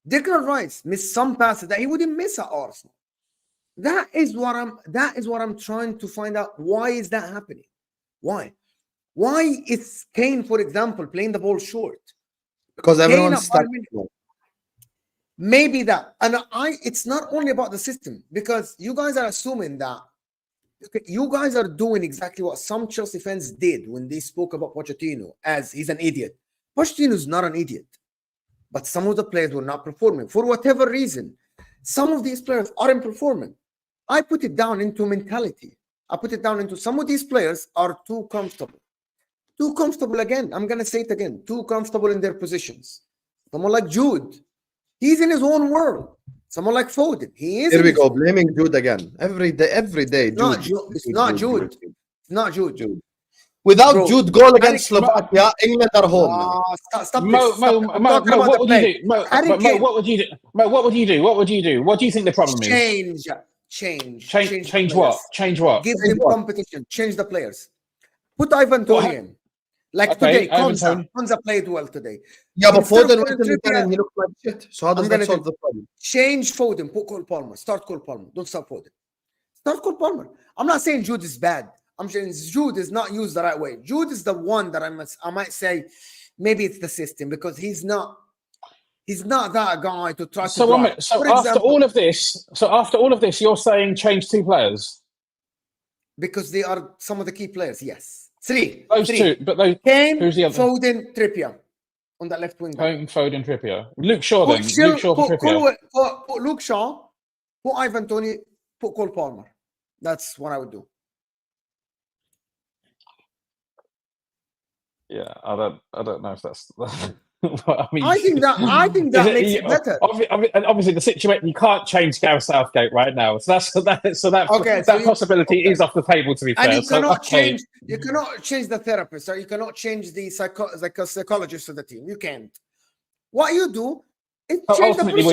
Declan Rice missed some passes that he wouldn't miss at Arsenal. That is what I'm trying to find out. Why is that happening? Why? Why is Kane, for example, playing the ball short? Because everyone's stuck. Maybe that. And it's not only about the system, because you guys are assuming that you guys are doing exactly what some Chelsea fans did when they spoke about Pochettino as he's an idiot. Pochettino is not an idiot, but some of the players were not performing for whatever reason. Some of these players aren't performing. I put it down into mentality. I put it down into some of these players are too comfortable. Too comfortable again. I'm going to say it again. Too comfortable in their positions. Someone like Jude, he's in his own world. Someone like Foden, he is. Here we go, blaming Jude again. Every day. It's not Jude. It's not Jude. Without Jude goal against Slovakia, England are home. Stop this. What would you do? What would you do? What would you do? What would you do? What do you think the problem is? Change what? Change what? Give them competition. Change the players. Put Ivan Toney in. Like today, Konza played well today. Yeah, but Foden went in and he looked like shit. So how does that solve the problem? Change Foden. Put Cole Palmer. Start Cole Palmer. Don't start Foden. Start Cole Palmer. I'm not saying Jude is bad. I'm saying Jude is not used the right way. Jude is the one that I might say maybe it's the system, because he's not that guy to try to. So after all of this, you're saying change 2 players because they are some of the key players. Yes. 3. Those 2, but those. Kane, who's the other? Foden, Trippier on that left wing. Kane, Foden, Trippier. Luke Shaw then. Luke Shaw for Trippier. Put Luke Shaw, put Ivan Toney, put Cole Palmer. That's what I would do. Yeah, I don't know if that's. I mean, I think that makes it better. Obviously, the situation, you can't change Gareth Southgate right now, so that possibility is off the table. To be fair, and you cannot change the therapist, or you cannot change the psychologist of the team. You can't. What you do is change ultimately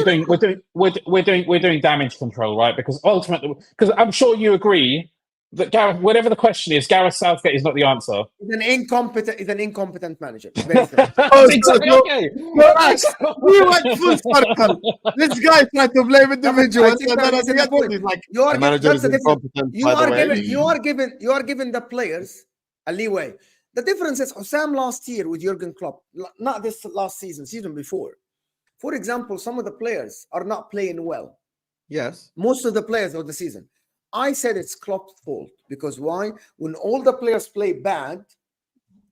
we're doing damage control, right? Because I'm sure you agree that whatever the question is, Gareth Southgate is not the answer. He's an incompetent manager. Exactly. Okay. We went full circle. This guy tried to blame individuals, and then at the end he's like, "The manager is incompetent." You are giving the players a leeway. The difference is Husam last year with Jurgen Klopp, not this last season before. For example, some of the players are not playing well. Yes, most of the players of the season. I said it's Klopp's fault, because why? When all the players play bad,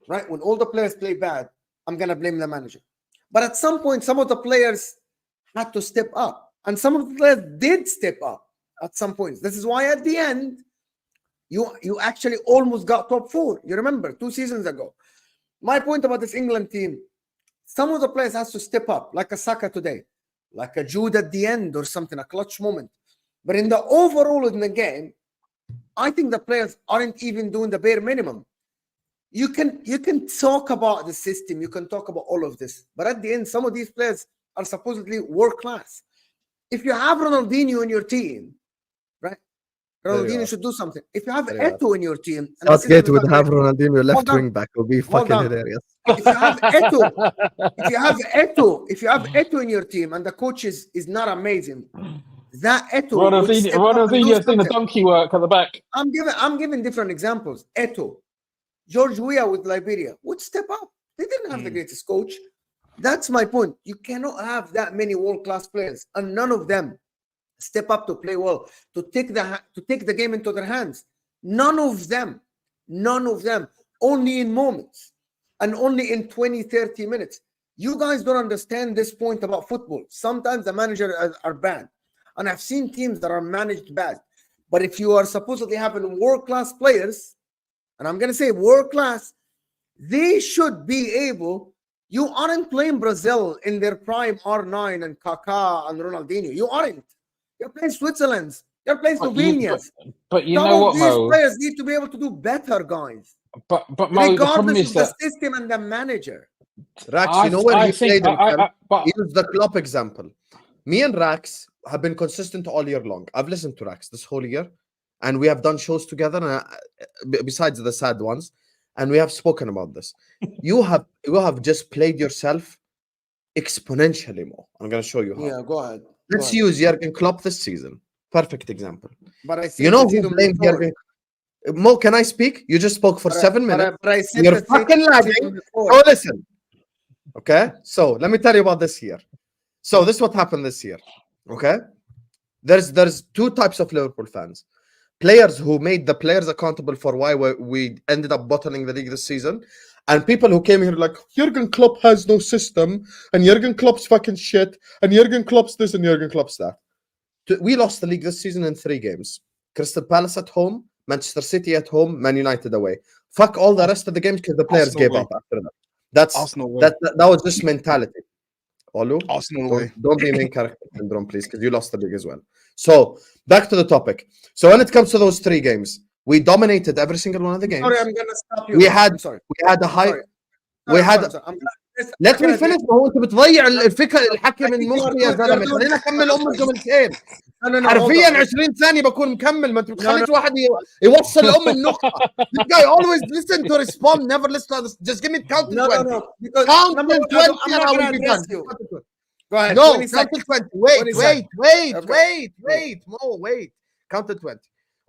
right? When all the players play bad, I'm going to blame the manager. But at some point, some of the players had to step up. And some of the players did step up at some points. This is why at the end, you actually almost got top 4. You remember, 2 seasons ago. My point about this England team, some of the players has to step up, like a Saka today. like a Jude at the end or something, a clutch moment. But in the overall in the game, I think the players aren't even doing the bare minimum. You can talk about the system, you can talk about all of this, but at the end, some of these players are supposedly world class. If you have Ronaldinho in your team, right? Ronaldinho should do something. If you have Eto'o in your team, Southgate would have Ronaldinho left Hold on. wing back. It would be fucking hilarious. If you have Eto'o in your team, and the coach is not amazing, that Eto'o would step up and do Ronaldinho's doing the something. donkey work at the back. I'm giving different examples. Eto'o, George Weah with Liberia would step up. They didn't have the greatest coach. That's my point. You cannot have that many world-class players, and none of them step up to play well, to take the game into their hands. None of them. Only in moments, and only in 20, 30 minutes. You guys don't understand this point about football. Sometimes the managers are bad, and I've seen teams that are managed bad. But if you are supposedly having world-class players, and I'm going to say world-class, they should be able. You aren't playing Brazil in their prime R9 and Kaká and Ronaldinho. You aren't. You're playing Switzerland. You're playing Slovenians. But you know what, these Mo? players need to be able to do better, guys. But Mo, the problem Regardless is of that the system and the manager. Rax, you know where he played him? but Use the Klopp example. Me and Rax have been consistent all year long. I've listened to Rax this whole year, and we have done shows together, besides the sad ones, and we have spoken about this. You have just played yourself exponentially more. I'm going to show you how. Yeah, go ahead. Let's use Jurgen Klopp this season. Perfect example. But I You know who blamed Jurgen? Mo, can I speak? You just spoke for 7 minutes. But I said You're fucking lagging. Oh, listen. Okay, so let me tell you about this year. So this is what happened this year. Okay, there's two types of Liverpool fans: players who made the players accountable for why we ended up bottling the league this season, and people who came here like Jurgen Klopp has no system, and Jurgen Klopp's fucking shit, and Jurgen Klopp's this and Jurgen Klopp's that. We lost the league this season in 3 games: Crystal Palace at home, Manchester City at home, Man United away. Fuck all the rest of the games because the players gave up after that. That's that was just mentality. Olu, don't be main character syndrome, please, because you lost the league as well. So back to the topic. So when it comes to those 3 games, we dominated every single one of the games. Sorry, I'm gonna stop you. We had a high. Let me finish. ما هو انت بتضيع الفكره الحكي من مخي يا زلمه. خلينا اكمل الجملتين. حرفيا 20 ثانيه بكون مكمل. ما انت بتخليش واحد يوصل النقطه. This guy always listen to respond, never listen to others. Just give me count to 20. Count to 20 and I will be done. Go ahead. No, count to 20. Wait. Mo, wait. Count to 20.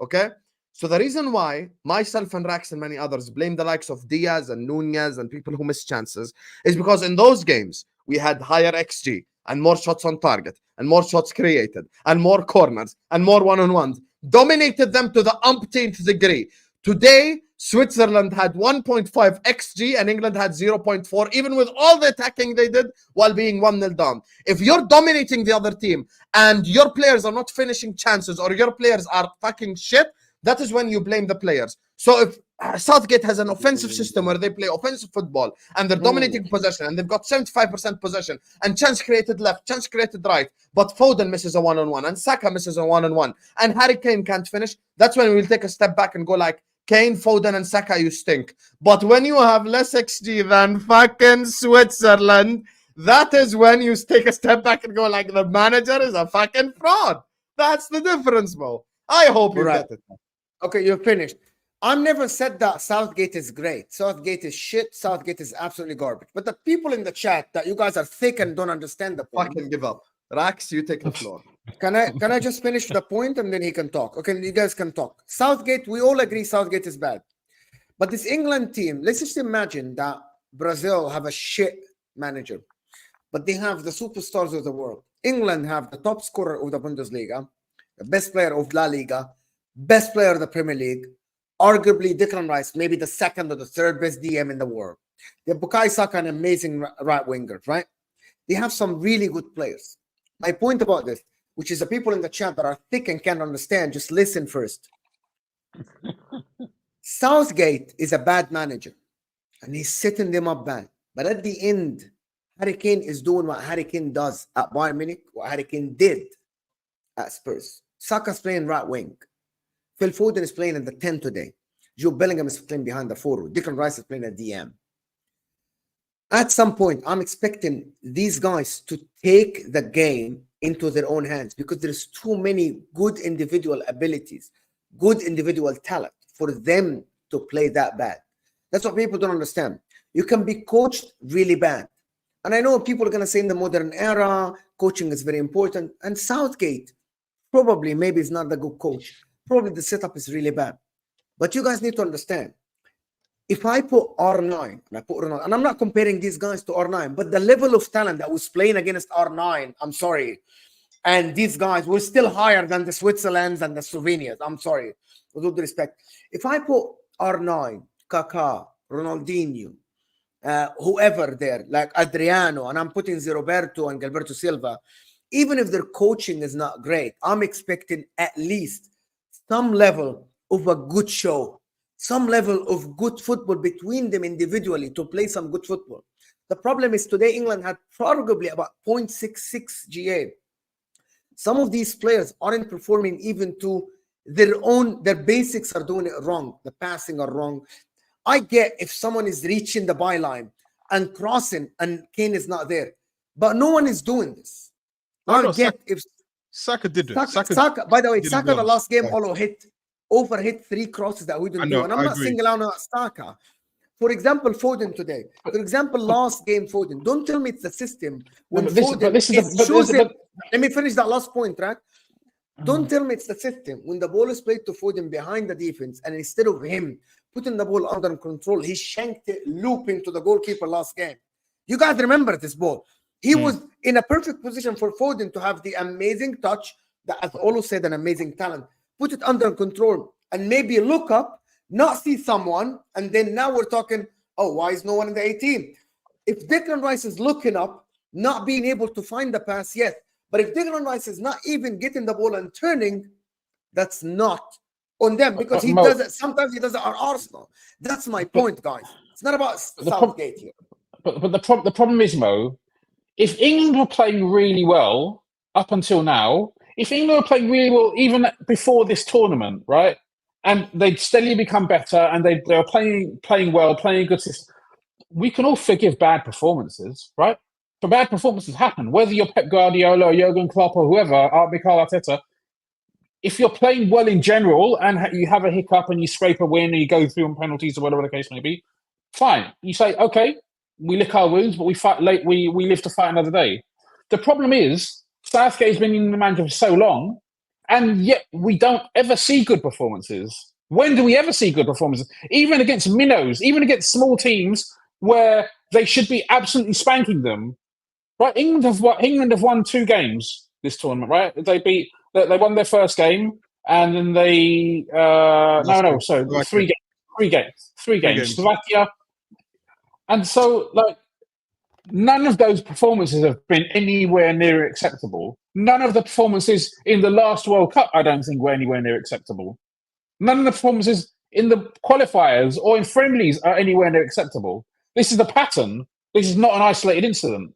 Okay? So the reason why myself and Rax and many others blame the likes of Diaz and Nunez and people who miss chances is because in those games, we had higher XG and more shots on target and more shots created and more corners and more one-on-ones, dominated them to the umpteenth degree. Today, Switzerland had 1.5 XG and England had 0.4, even with all the attacking they did while being 1-0 down. If you're dominating the other team and your players are not finishing chances or your players are fucking shit, that is when you blame the players. So if Southgate has an offensive system where they play offensive football and they're dominating possession and they've got 75% possession and chance created left, chance created right, but Foden misses a one-on-one and Saka misses a one-on-one and Harry Kane can't finish, that's when we'll take a step back and go like, Kane, Foden and Saka, you stink. But when you have less XG than fucking Switzerland, that is when you take a step back and go like, the manager is a fucking fraud. That's the difference, Mo. I hope you get it. Okay, you're finished. I never said that Southgate is great. Southgate is shit. Southgate is absolutely garbage. But the people in the chat that you guys are thick and don't understand the point. Fucking give up. Rax, you take the floor. Can I just finish the point and then he can talk? Okay, you guys can talk. Southgate, we all agree Southgate is bad. But this England team, let's just imagine that Brazil have a shit manager, but they have the superstars of the world. England have the top scorer of the Bundesliga, the best player of La Liga, best player of the Premier League, arguably Declan Rice, maybe the second or the third best DM in the world. They have Bukayo Saka, an amazing right winger, right? They have some really good players. My point about this, which is the people in the chat that are thick and can't understand, just listen first. Southgate is a bad manager, and he's setting them up bad. But at the end, Harry Kane is doing what Harry Kane does at Bayern Munich, what Harry Kane did at Spurs. Saka's playing right wing. Phil Foden is playing at the 10 today. Jude Bellingham is playing behind the forward. Declan Rice is playing at DM. At some point, I'm expecting these guys to take the game into their own hands because there's too many good individual abilities, good individual talent for them to play that bad. That's what people don't understand. You can be coached really bad. And I know people are going to say in the modern era, coaching is very important. And Southgate probably maybe is not the good coach. Probably the setup is really bad. But you guys need to understand, if I put R9, and I put Ronaldo, and I'm not comparing these guys to R9, but the level of talent that was playing against R9, I'm sorry, and these guys were still higher than the Switzerlands and the Slovenians. I'm sorry, with all due respect. If I put R9, Kaká, Ronaldinho, whoever there, like Adriano, and I'm putting Roberto and Gilberto Silva, even if their coaching is not great, I'm expecting at least some level of a good show, some level of good football between them individually to play some good football. The problem is today England had probably about 0.66 GA. Some of these players aren't performing even to their basics are doing it wrong. The passing are wrong. I get if someone is reaching the byline and crossing and Kane is not there, but no one is doing this. I get if Saka did it. Saka, by the way, Saka the last game all overhit 3 crosses that we didn't do. And I'm not singling out Saka. For example, Foden today. For example, last game Foden. Don't tell me it's the system. When let me finish that last point, right? Don't tell me it's the system. When the ball is played to Foden behind the defense, and instead of him putting the ball under control, he shanked it looping to the goalkeeper last game. You guys remember this ball. He was in a perfect position for Foden to have the amazing touch that, as Olo said, an amazing talent. Put it under control and maybe look up, not see someone, and then now we're talking, oh, why is no one in the 18? If Declan Rice is looking up, not being able to find the pass yet, but if Declan Rice is not even getting the ball and turning, that's not on them because he does it. Sometimes he does it at Arsenal. That's my point, guys. It's not about Southgate here. But the problem is, Mo, if England were playing really well up until now, if England were playing really well even before this tournament, right, and they'd steadily become better and they were playing well, playing a good system, we can all forgive bad performances, right? But bad performances happen, whether you're Pep Guardiola or Jurgen Klopp or whoever, Mikel Arteta. If you're playing well in general and you have a hiccup and you scrape a win and you go through on penalties or whatever the case may be, fine. You say, okay, we lick our wounds, but we fight late. We live to fight another day. The problem is Southgate's been in the manager for so long, and yet we don't ever see good performances. When do we ever see good performances? Even against minnows, even against small teams where they should be absolutely spanking them. Right? England have won 2 games this tournament. Right? They won their first game, and then they 3 games. Slovakia. And so, like, none of those performances have been anywhere near acceptable. None of the performances in the last World Cup, I don't think, were anywhere near acceptable. None of the performances in the qualifiers or in friendlies are anywhere near acceptable. This is the pattern. This is not an isolated incident.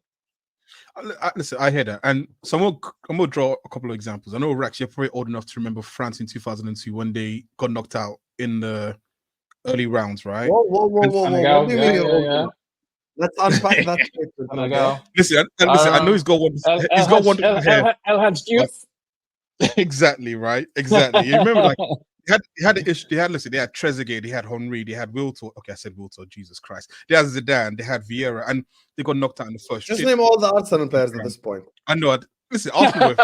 Listen, I hear that. And so I'm going to draw a couple of examples. I know, Rex, you're probably old enough to remember France in 2002 when they got knocked out in the early rounds, right? Whoa. What do you mean you're old enough? Let's unpack that. Listen, I know he's got one. He's got one. El Hadj Diouf. Exactly, right? Exactly. You remember, like, he had the issue. They had Trezeguet, they had Henry, they had Wiltor. Okay, I said Wiltor. Jesus Christ. They had Zidane, they had Vieira, and they got knocked out in the first. Just name all the Arsenal players at this point. I know. Listen, Arsenal.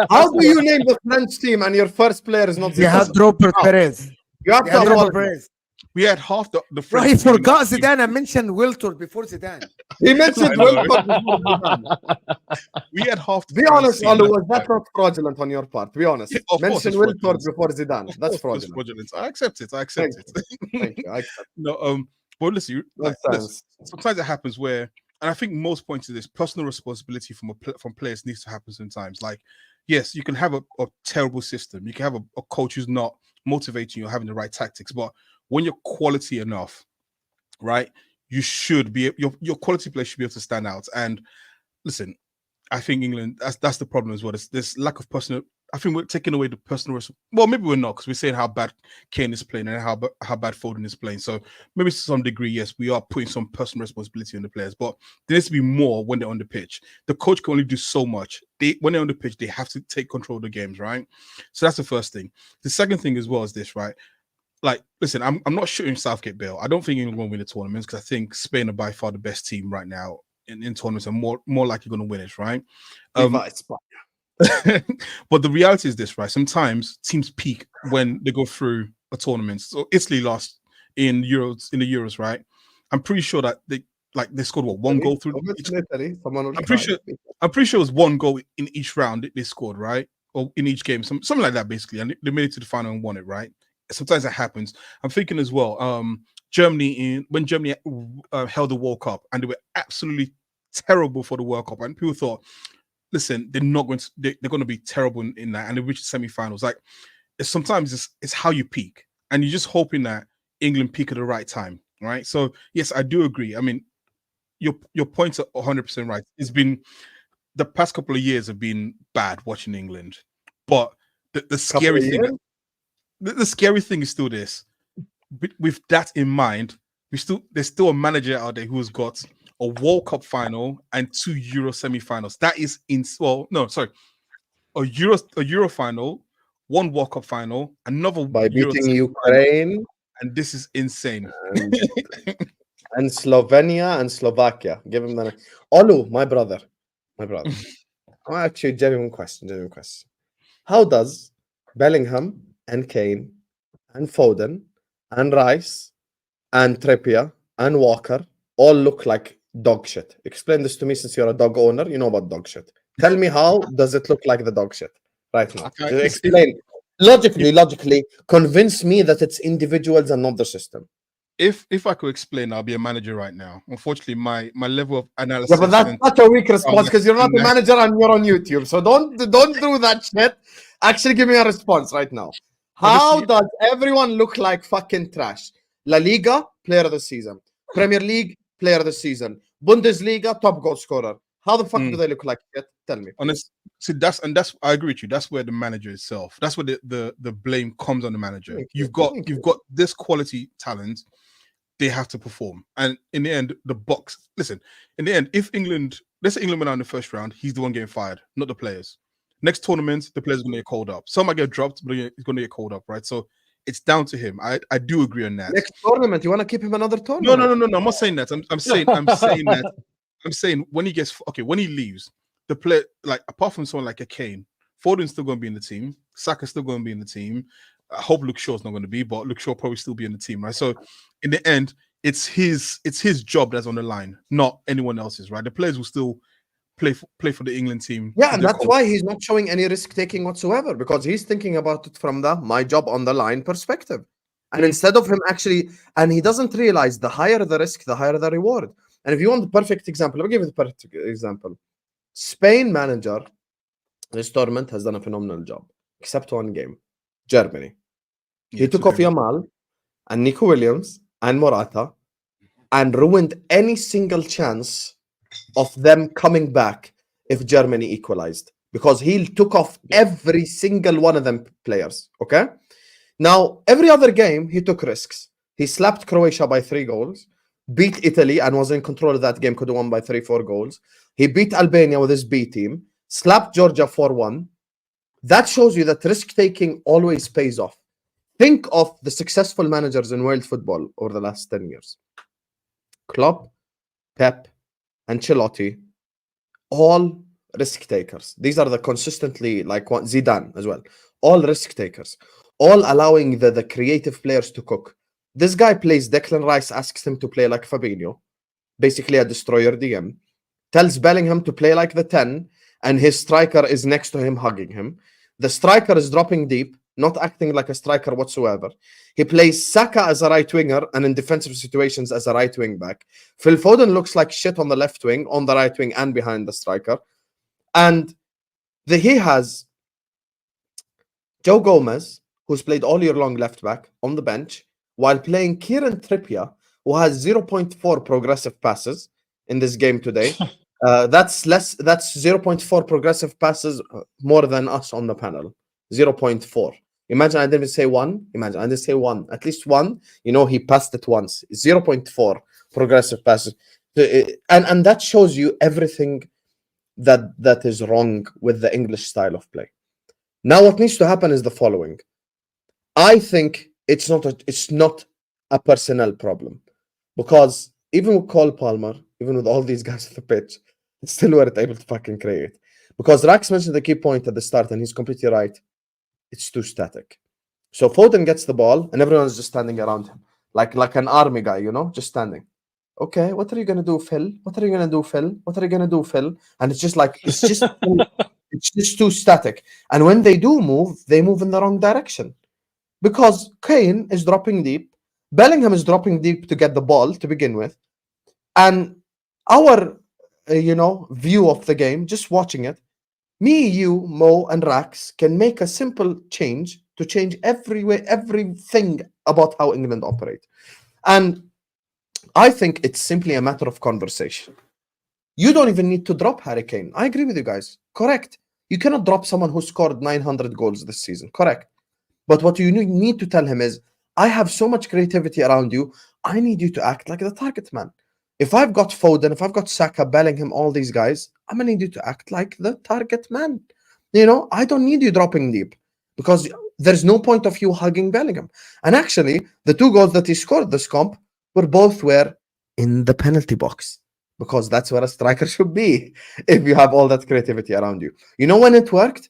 How do you name the French team and your first player is not? You had Robert Perez. You have Robert Perez. We had half the French. He forgot Zidane. I mentioned Wiltor before Zidane. He mentioned Wiltor before Zidane. We had half. Be honest, Olu, was that not fraudulent on your part? Be honest. Mention Wiltor before Zidane. That's fraudulent. I accept it. Thank you. I accept. No, but listen, sometimes it happens where, and I think most points of this, personal responsibility from players needs to happen sometimes. Like, yes, you can have a terrible system. You can have a coach who's not motivating you or having the right tactics, but when you're quality enough, right, you should be your quality players should be able to stand out. And listen, I think England, that's the problem as well. There's lack of personal. I think we're taking away the personal. Well, maybe we're not, because we're saying how bad Kane is playing and how bad Foden is playing. So maybe to some degree, yes, we are putting some personal responsibility on the players, but there needs to be more when they're on the pitch. The coach can only do so much. When they're on the pitch, they have to take control of the games, right? So that's the first thing. The second thing as well is this, right? Like, listen, I'm not shooting Southgate bail. I don't think England will win the tournaments, because I think Spain are by far the best team right now in tournaments, and more likely going to win it, right? But the reality is this, right? Sometimes teams peak when they go through a tournament. So Italy lost in the Euros, right? I'm pretty sure that they scored one goal through. I'm pretty sure it was one goal in each round they scored, right? Or in each game, something like that, basically. And they made it to the final and won it, right? Sometimes that happens. I'm thinking as well, when Germany held the World Cup, and they were absolutely terrible for the World Cup, and people thought, listen, they're going to be terrible in that, and they reached the semi-finals. Like, sometimes it's how you peak, and you're just hoping that England peak at the right time, right? So yes, I do agree. I mean, your points are 100% right. It's been, the past couple of years have been bad watching England, but the scary thing, the scary thing is still this. With that in mind, there's still a manager out there who has got a World Cup final and 2 Euro semi-finals. That is a Euro final, 1 World Cup final, another by Euro beating Ukraine, and this is insane. And Slovenia and Slovakia. Give him the Olu, my brother. Actually, genuine question. How does Bellingham and Kane and Foden and Rice and Trippier and Walker all look like dog shit? Explain this to me, since you're a dog owner. You know about dog shit. Tell me, how does it look like the dog shit right now? Okay, explain. Logically, convince me that it's individuals and not the system. If I could explain, I'll be a manager right now. Unfortunately, my level of analysis. Yeah, but that's such a weak response, because you're not a manager and you're on YouTube. So don't do that shit. Actually, give me a response right now. How does everyone look like fucking trash? La Liga, player of the season. Premier League, player of the season. Bundesliga, top goal scorer. How the fuck do they look like shit? Tell me. Honestly, I agree with you. That's where the manager itself. That's where the blame comes on the manager. You've got this quality talent. They have to perform, and in the end, in the end, if England, let's say England went out in the first round, he's the one getting fired, not the players. Next tournament, the players are going to get called up. Some might get dropped, but he's going to get called up, right? So it's down to him. I do agree on that. Next tournament, you want to keep him another tournament? No. I'm not saying that. I'm saying that. I'm saying when he leaves, the player, like, apart from someone like a Kane, Foden's still going to be in the team. Saka's still going to be in the team. I hope Luke Shaw's not going to be, but Luke Shaw probably still be in the team, right? So in the end, it's his job that's on the line, not anyone else's, right? The players will still play for the England team. Yeah, and that's why he's not showing any risk taking whatsoever, because he's thinking about it from the my job on the line perspective. And instead of him and he doesn't realize the higher the risk, the higher the reward. And if you want the perfect example, let me give you the perfect example. Spain manager this tournament has done a phenomenal job, except one game. Germany. He took off Yamal and Nico Williams and Morata and ruined any single chance of them coming back if Germany equalized, because he took off every single one of them players. Okay. Now, every other game, he took risks. He slapped Croatia by 3 goals, beat Italy and was in control of that game, could have won by 3-4 goals. He beat Albania with his B team, slapped Georgia 4-1. That shows you that risk-taking always pays off. Think of the successful managers in world football over the last 10 years. Klopp, Pep, Ancelotti, all risk-takers. These are the consistently, like Zidane as well, all risk-takers, all allowing the creative players to cook. This guy plays Declan Rice, asks him to play like Fabinho, basically a destroyer DM, tells Bellingham to play like the 10, and his striker is next to him hugging him. The striker is dropping deep, not acting like a striker whatsoever. He plays Saka as a right winger and in defensive situations as a right wing back. Phil Foden looks like shit on the left wing, on the right wing, and behind the striker. And he has Joe Gomez, who's played all year long left back, on the bench, while playing Kieran Trippier, who has 0.4 progressive passes in this game today. That's 0.4 progressive passes more than us on the panel. 0.4. Imagine I didn't say one. Imagine I didn't say one. At least one. He passed it once. 0.4 progressive passes. And that shows you everything that is wrong with the English style of play. Now, what needs to happen is the following. I think it's not a personnel problem, because even with Cole Palmer, even with all these guys at the pitch, still weren't able to fucking create. Because Rax mentioned the key point at the start, and he's completely right. It's too static. So Foden gets the ball, and everyone's just standing around him, like an army guy, just standing. Okay, what are you gonna do, Phil? What are you gonna do, Phil? What are you gonna do, Phil? And it's just it's just too static. And when they do move, they move in the wrong direction. Because Kane is dropping deep, Bellingham is dropping deep to get the ball to begin with, and our view of the game, just watching it, me, you, Mo, and Rax can make a simple change to change everything about how England operate. And I think it's simply a matter of conversation. You don't even need to drop Harry Kane. I agree with you guys. Correct. You cannot drop someone who scored 900 goals this season. Correct. But what you need to tell him is, I have so much creativity around you. I need you to act like the target man. If I've got Foden, if I've got Saka, Bellingham, all these guys, I'm going to need you to act like the target man. I don't need you dropping deep, because there's no point of you hugging Bellingham. And actually, the 2 goals that he scored this comp were in the penalty box, because that's where a striker should be if you have all that creativity around you. When it worked?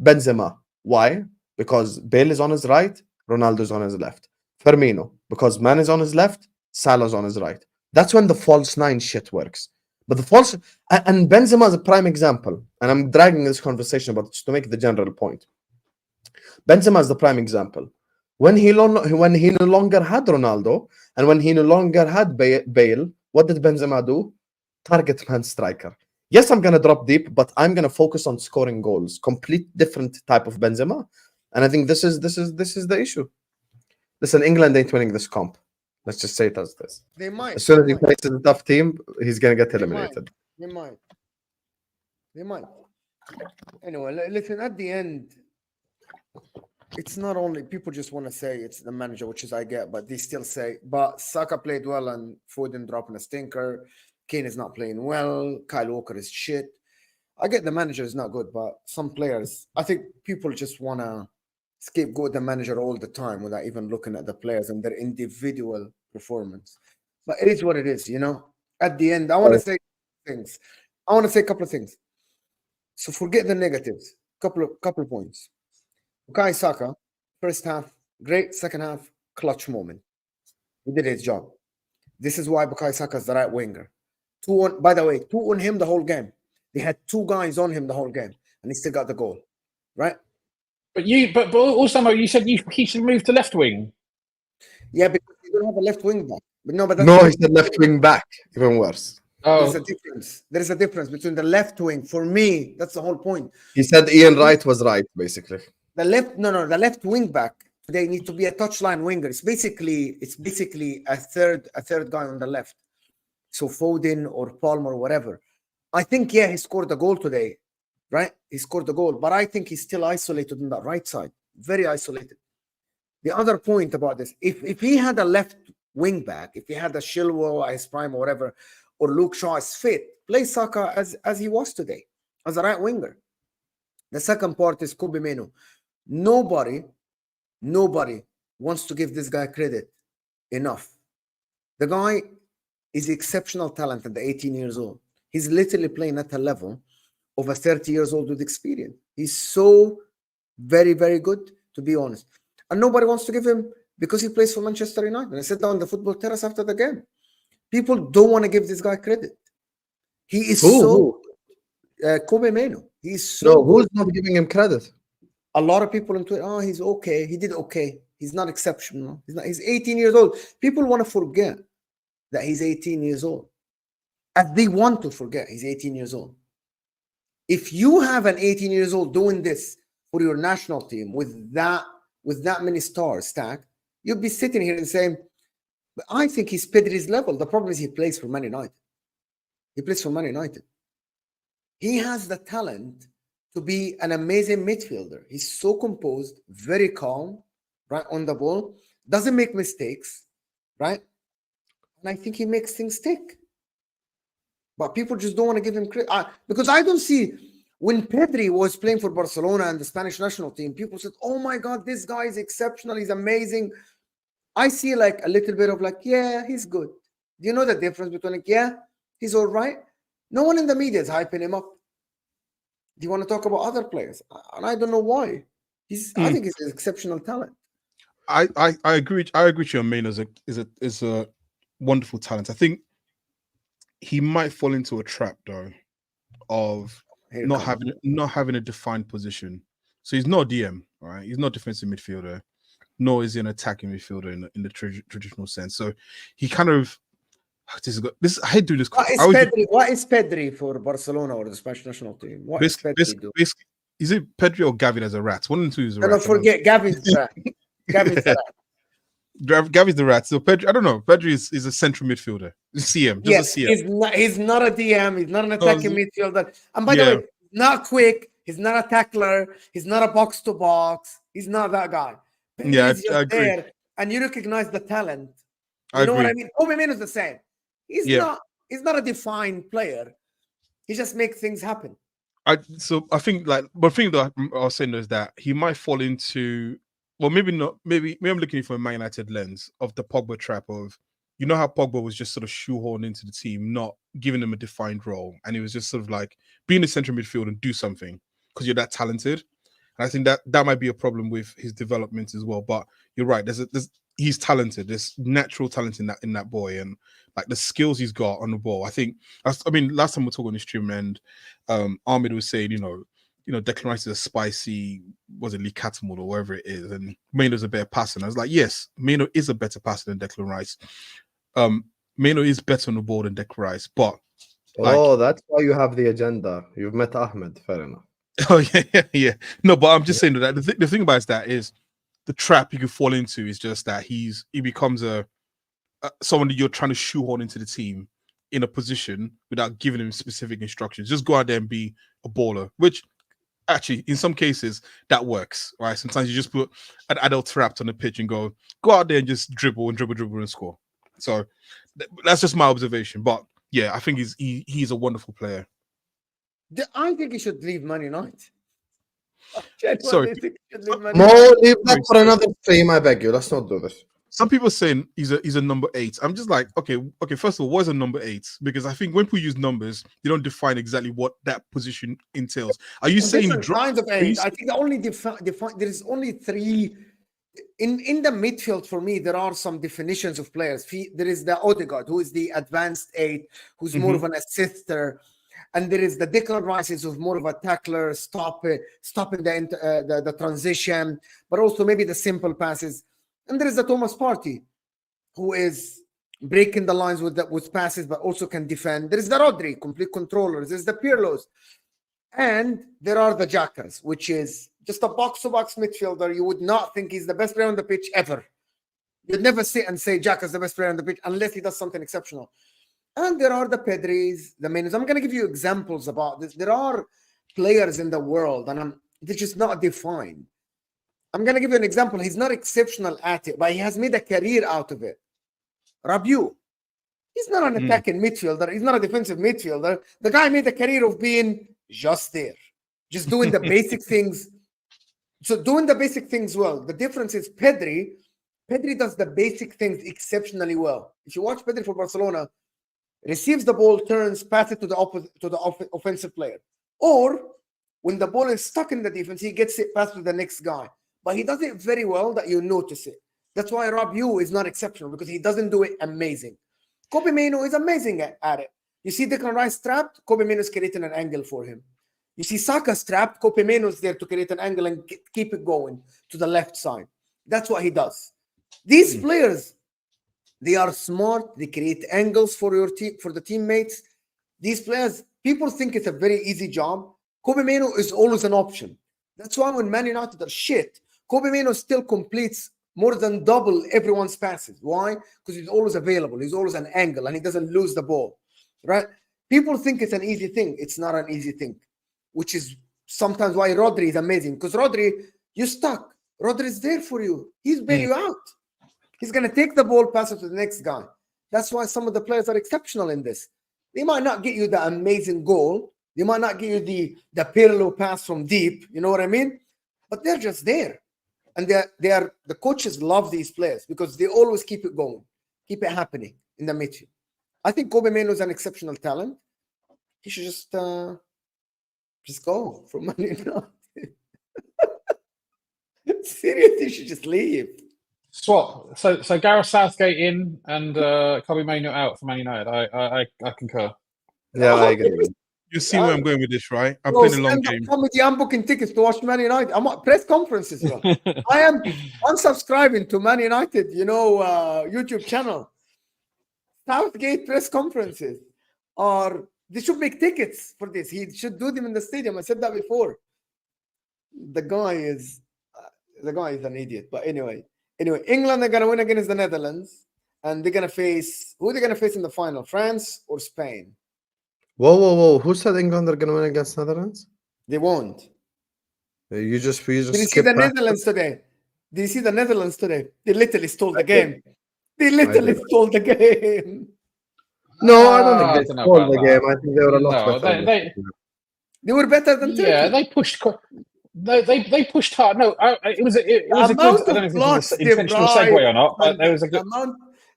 Benzema. Why? Because Bale is on his right, Ronaldo's on his left. Firmino, because Man is on his left, Salah's on his right. That's when the false 9 shit works. But and Benzema is a prime example, and I'm dragging this conversation about just to make the general point. Benzema is the prime example. When he no longer had Ronaldo, and when he no longer had Bale, what did Benzema do? Target man striker. Yes, I'm going to drop deep, but I'm going to focus on scoring goals. Complete different type of Benzema. And I think this is the issue. Listen, England ain't winning this comp. Let's just say it as this. They might. As soon as he plays a tough team, he's going to get eliminated. They might. Anyway, listen, at the end, it's not only people just want to say it's the manager, which is I get, but they still say, but Saka played well and Foden dropping a stinker. Kane is not playing well. Kyle Walker is shit. I get the manager is not good, but some players, I think people just want to scapegoat the manager all the time without even looking at the players and their individual performance. But it is what it is, At the end, I want to say things. I want to say a couple of things. So forget the negatives. Couple of points. Bukayo Saka, first half, great. Second half, clutch moment. He did his job. This is why Bukayo Saka is the right winger. 2 on him the whole game. They had 2 guys on him the whole game, and he still got the goal, right? But also, you said he should move to left wing. Yeah, because you don't have a left wing back. But he said left wing back. Even worse. Oh. There's a difference. There is a difference between the left wing. For me, that's the whole point. He said Ian Wright was right, basically. The left wing back. They need to be a touchline winger. It's basically a third guy on the left. So Foden or Palmer or whatever. I think he scored a goal today, right? He scored a goal, but I think he's still isolated on that right side, very isolated. The other point about this, if he had a left wing back, if he had a Chilwell as prime or whatever, or Luke Shaw is fit, play Saka as he was today, as a right winger. The second part is Kobe Meno. Nobody wants to give this guy credit enough. The guy is exceptional talent at the 18 years old. He's literally playing at a level of a 30 years old with experience. He's so very, very good, to be honest. And nobody wants to give him, because he plays for Manchester United. And I sat down on the football terrace after the game. People don't want to give this guy credit. He is Kobe Meno. He's so No, who's not giving him credit? A lot of people on Twitter, he's okay. He did okay. He's not exceptional. He's 18 years old. People want to forget that he's 18 years old. And they want to forget he's 18 years old. If you have an 18 years old doing this for your national team with that many stars stacked, you'll be sitting here and saying, But I think he's Pedri's level. The problem is he plays for Man United. He plays for Man United. He has the talent to be an amazing midfielder. He's so composed, very calm, right, on the ball, doesn't make mistakes, right? And I think he makes things tick. But people just don't want to give him credit. Because I don't see, when Pedri was playing for Barcelona and the Spanish national team, people said, oh my God, this guy is exceptional, he's amazing. I see like a little bit of like, yeah, he's good. Do you know the difference between like, yeah, he's all right? No one in the media is hyping him up. Do you want to talk about other players? And I don't know why. I think he's an exceptional talent. I agree. I agree with you. Main is a wonderful talent. I think he might fall into a trap though of not having a defined position. So he's not a DM, right? He's not a defensive midfielder, nor is he an attacking midfielder in the traditional sense. So he kind of I hate doing this. What is Pedri for Barcelona or the Spanish national team? What is Pedri do? Is it Pedri or Gavi as a rat? One and two is a rat. Don't forget Gavi's the rat. Gavi's the rat. Gavi's the rat. So Pedri, I don't know. Pedri is a central midfielder. CM. Yes, he's not a DM. He's not an attacking midfielder. And by the way, not quick. He's not a tackler. He's not a box to box. He's not that guy. He's just there, and you recognize the talent. You know what I mean? Kobe Mino is the same. He's not a defined player. He just makes things happen. I think like, but the thing that I was saying is that he might fall into, well, maybe not. Maybe I'm looking for a Man United lens of the Pogba trap of, you know how Pogba was just sort of shoehorned into the team, not giving him a defined role, and he was just sort of like be in the central midfield and do something because you're that talented. And I think that might be a problem with his development as well. But you're right. He's talented. There's natural talent in that boy, and like the skills he's got on the ball. I mean, last time we were talking on the stream, and Ahmed was saying, you know, Declan Rice is a spicy, was it Lee Catamore or wherever it is, and Maino's a better passer. And I was like, yes, Maino is a better passer than Declan Rice. Maino is better on the ball than Declan Rice, but that's why you have the agenda. You've met Ahmed, fair enough. Oh yeah. No, but I'm just saying that the thing about that is the trap you could fall into is just that he becomes someone that you're trying to shoehorn into the team in a position without giving him specific instructions. Just go out there and be a baller, which actually in some cases that works, right? Sometimes you just put an adult trapped on the pitch and go out there and just dribble and score. So that's just my observation. But yeah, I think he's a wonderful player. I think he should leave Man United. Sorry. Leave that for another stream, I beg you. Let's not do this. Some people are saying he's a number 8. I'm just like, okay. First of all, what is a number 8? Because I think when people use numbers, they don't define exactly what that position entails. Are you saying kinds of 8? I think the only there is only 3 in the midfield. For me, there are some definitions of players. There is the Odegaard, who is the advanced 8, who's more of an assister. And there is the Declan Rice, who's more of a tackler, stopping the transition, but also maybe the simple passes. And there is the Thomas Partey, who is breaking the lines with passes, but also can defend. There is the Rodri, complete controller. There is the Pirlos. And there are the Xhakas, which is just a box-to-box midfielder. You would not think he's the best player on the pitch ever. You'd never sit and say Xhaka's the best player on the pitch unless he does something exceptional. And there are the Pedris, the Mainos. I'm going to give you examples about this. There are players in the world, and they're just not defined. I'm going to give you an example. He's not exceptional at it, but he has made a career out of it. Rabiot. He's not an attacking midfielder. He's not a defensive midfielder. The guy made a career of being just there, just doing the basic things. So doing the basic things well. The difference is Pedri does the basic things exceptionally well. If you watch Pedri for Barcelona, receives the ball, turns, passes to the offensive player. Or when the ball is stuck in the defense, he gets it passed to the next guy. But he does it very well that you notice it. That's why Rabiot is not exceptional, because he doesn't do it amazing. Kobe Mainoo is amazing at it. You see Declan Rice trapped, Kobe Mainoo is creating an angle for him. You see Saka trapped, Kobe Mainoo is there to create an angle and keep it going to the left side. That's what he does. These players, they are smart. They create angles for your team, for the teammates. These players, people think it's a very easy job. Kobe Mainoo is always an option. That's why when Man United are shit, Kobe Mainoo still completes more than double everyone's passes. Why? Because he's always available. He's always an angle, and he doesn't lose the ball. Right? People think it's an easy thing. It's not an easy thing, which is sometimes why Rodri is amazing. Because Rodri, you're stuck. Rodri is there for you. He's bail you out. He's going to take the ball, pass it to the next guy. That's why some of the players are exceptional in this. They might not get you the amazing goal. They might not get you the Pirlo pass from deep. You know what I mean? But they're just there. And the coaches love these players because they always keep it going, keep it happening in the midfield. I think Kobe Mainoo is an exceptional talent. He should just go from Man United. Seriously, he should just leave. Swap. So Gareth Southgate in and Kobe Mainoo out for Man United. I concur. Yeah, I agree. You see where I'm going with this, right? I'm playing a long game. Comedy, I'm booking tickets to watch Man United. I'm at press conferences. Bro. I am unsubscribing to Man United, YouTube channel. Southgate press conferences, or they should make tickets for this. He should do them in the stadium. I said that before. The guy is an idiot. But anyway, England are gonna win against the Netherlands, and they're gonna face who? They're gonna face in the final, France or Spain? Whoa! Who said England are gonna win against Netherlands? They won't. You just. Did you see the Netherlands today? Did you see the Netherlands today? They literally stole the game. They literally stole the game. No, I don't think they stole the game. I think they were a lot better. They were better than Turkey. Yeah, they pushed. They pushed hard. No, it was a good. I don't know if it was an intentional segue or not, but there was a good.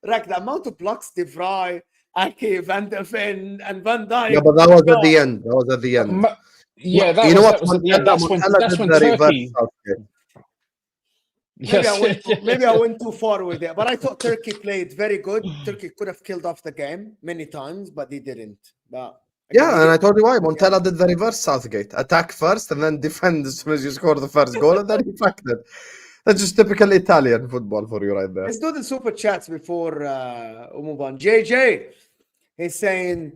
The amount of blocks De Vrij, Ake, Van der Ven, and Van Dijk. Yeah, but that was at the end. That was at the end. Yeah, that was at the end. That's when Turkey. Maybe I went too far with it, but I thought Turkey played very good. Turkey could have killed off the game many times, but they didn't. But yeah, and I told you why. Montella did the reverse Southgate. Attack first and then defend as soon as you score the first goal, and then he fucked it. That's just typical Italian football for you right there. Let's do the super chats before we move on. JJ, he's saying,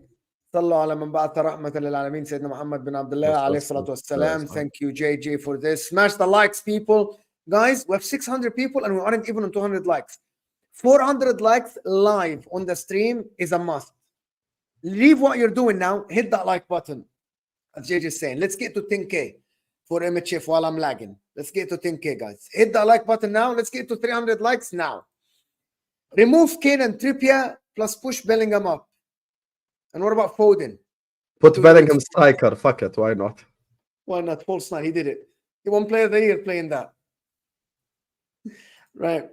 صلوا على من بعث رحمة للعالمين سيدنا محمد بن عبد الله عليه الصلاة والسلام. Thank you, JJ, for this. Smash the likes, people. Guys, we have 600 people and we aren't even on 200 likes. 400 likes live on the stream is a must. Leave what you're doing now. Hit that like button. As JJ is saying, let's get to 10K for MHF while I'm lagging. Let's get to 10K, guys. Hit that like button now. Let's get to 300 likes now. Remove Kane and Trippier plus push Bellingham up. And what about Foden? Put Bellingham striker. Fuck it. Why not? Why not? False nine. He did it. He won player of the year playing that. Right.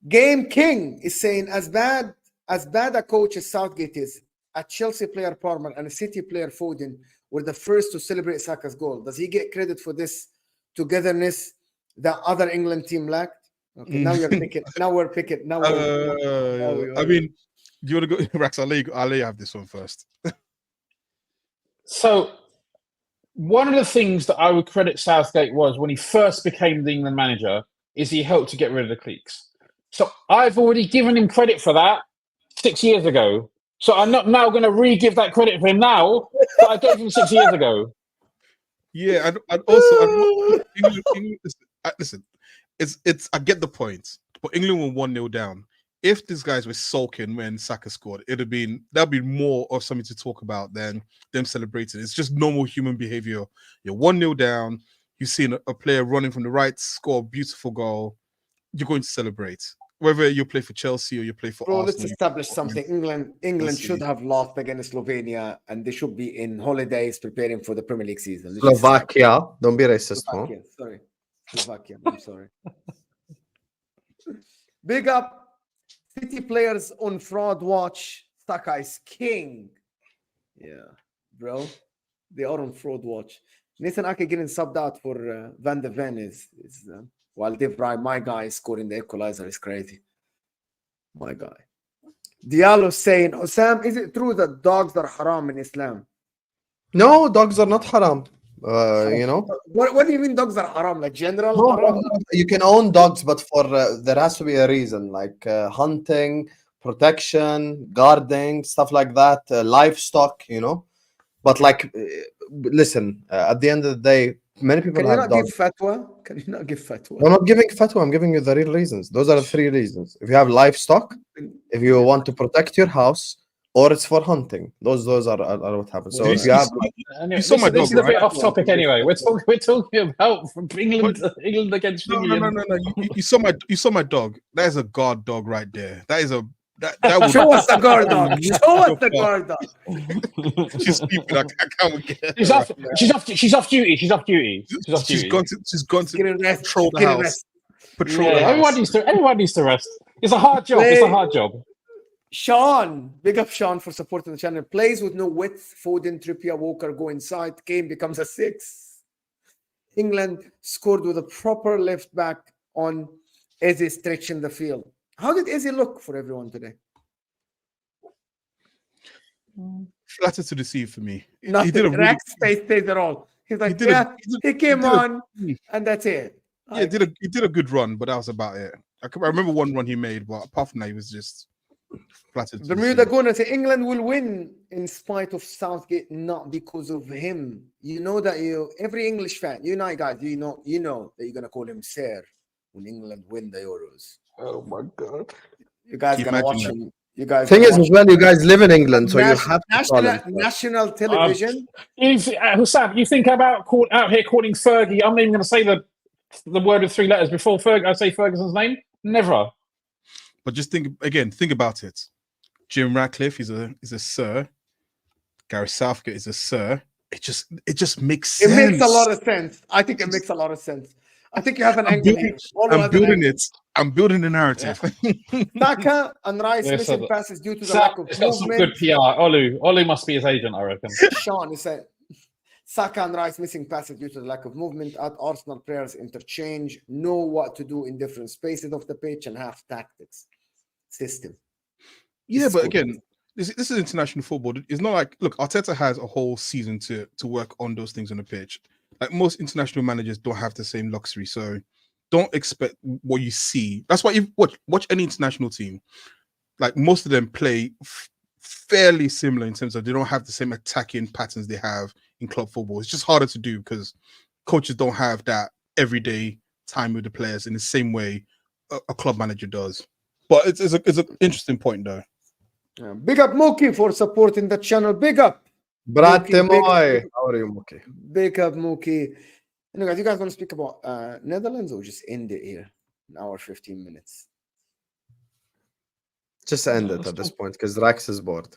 Game King is saying, as bad a coach as Southgate is, a Chelsea player Palmer and a City player Foden were the first to celebrate Saka's goal. Does he get credit for this togetherness that other England team lacked? Okay, now you're picking. Now we're picking. Now I mean, do you want to go, Rax? I'll let you have this one first. So, one of the things that I would credit Southgate was when he first became the England manager is he helped to get rid of the cliques. So I've already given him credit for that 6 years ago. So I'm not now going to re-give that credit for him now that I gave him 6 years ago. Yeah, and also, England, listen, it's I get the point, but England were 1-0 down. If these guys were sulking when Saka scored, that'd be more of something to talk about than them celebrating. It's just normal human behavior. You're 1-0 down. You've seen a player running from the right, score a beautiful goal. You're going to celebrate. Whether you play for Chelsea or you play for Arsenal. Let's establish something. England should have lost against Slovenia, and they should be in holidays preparing for the Premier League season. Slovakia. Don't be racist. Slovakia. Sorry. Slovakia. I'm sorry. Big up. City players on fraud watch. Saka is king. Yeah, bro. They are on fraud watch. Nathan Ake getting subbed out for Van der Ven is while De Vrij, my guy, is scoring the equalizer is crazy. My guy. Diallo saying, Husam, is it true that dogs are haram in Islam? No, dogs are not haram. You know. What do you mean dogs are haram? Like general? No, haram? you can own dogs, but for there has to be a reason, like hunting, protection, guarding, stuff like that, livestock. You know. But like, listen, at the end of the day, many people Can you have not dogs. give fatwa? Can you not give fatwa? I'm not giving fatwa. I'm giving you the real reasons. Those are the 3 reasons. If you have livestock, if you want to protect your house, or it's for hunting. Those are what happens. So if you have, Anyway, you saw my this dog, is a bit right? off topic anyway. We're talking about from England against No. England. You saw my dog. That is a guard dog right there. That is a that would Show us the guard dog. rip Show us your the fuck. guard dog. She's stupid. I can't get her. She's off duty. She's off duty. She's off duty. She's gone to Get a rest. patrol the Get a house. rest. Patrol Yeah, the house. everyone needs to rest. It's a hard job. It's a hard job. Sean, big up Sean for supporting the channel. Plays with no width. Foden, Trippier, Walker go inside. Kane becomes a 6. England scored with a proper left back on Eze stretching the field. How did Eze look for everyone today? Flattered to deceive for me. Nothing. He did a really, Rack stays it all. He's like, did a- he came did a- on, and that's it. yeah, he did a good run, but that was about it. I remember one run he made, but apart from that, he was just flattered. to Bermuda deceive. going say England will win in spite of Southgate, not because of him. You know that every English fan, guys, you know that you're gonna call him Sir when England win the Euros. Oh my god! You guys Can you gonna watch imagine him. You guys. thing gonna is, watch as well, you guys live in England, so you have to call national, him. national television. Husam, you think about out here calling Fergie? I'm not even going to say the word with 3 letters before I say Ferguson's name. Never. But just think about it. Jim Ratcliffe is a sir. Gareth Southgate is a sir. It just makes sense. It makes a lot of sense. I think it makes a lot of sense. I think you have an angle here. I'm building it. I'm building the narrative. Saka and Rice Yeah, missing so passes due to the lack of It's got some good movement. PR. Olu must be his agent, I reckon. Sean is saying Saka and Rice missing passes due to the lack of movement. At Arsenal, players interchange, know what to do in different spaces of the pitch, and have tactics system. Yeah, but again, this is international football. It's not like, look, Arteta has a whole season to work on those things on the pitch. Like most international managers don't have the same luxury, so don't expect what you see. That's why you watch any international team. Like most of them play fairly similar in terms of they don't have the same attacking patterns they have in club football. It's just harder to do because coaches don't have that everyday time with the players in the same way a club manager does. But it's an interesting point though. Yeah. Big up Mookie for supporting the channel. Big up. Brate Mookie, moi. How are you, Mookie? Big up Mookie. Anyway, you guys want to speak about Netherlands or just end it here? An hour, 15 minutes. Just end it at this point because Rax is bored.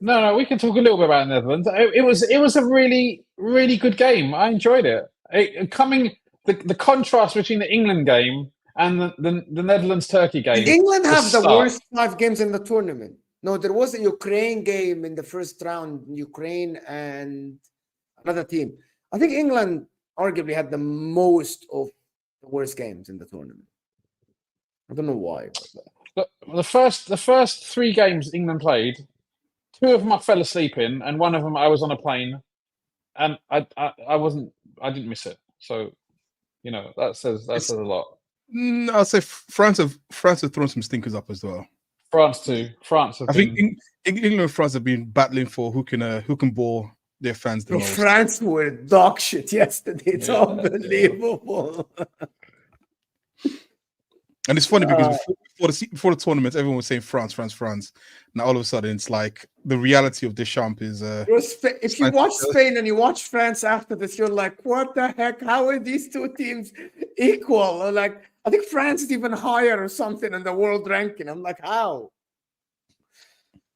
No, we can talk a little bit about Netherlands. It was a really, really good game. I enjoyed it. The contrast between the England game and the Netherlands-Turkey game. England have the stark. worst 5 games in the tournament. No, there was a Ukraine game in the first round, Ukraine and another team. I think England arguably had the most of the worst games in the tournament. I don't know why. The first 3 games England played, 2 of them I fell asleep in, and 1 of them I was on a plane, and I didn't miss it. So, that says a lot. I'll say France have thrown some stinkers up as well. France too. I think England and France have been battling for who can bore their fans the Bro, most. France were dog shit yesterday. It's unbelievable. And it's funny because before the tournament, everyone was saying France. Now all of a sudden, it's like the reality of Deschamps is. If you watch Spain and you watch France after this, you're like, what the heck? How are these 2 teams equal? Or like, I think France is even higher or something in the world ranking. I'm like, how?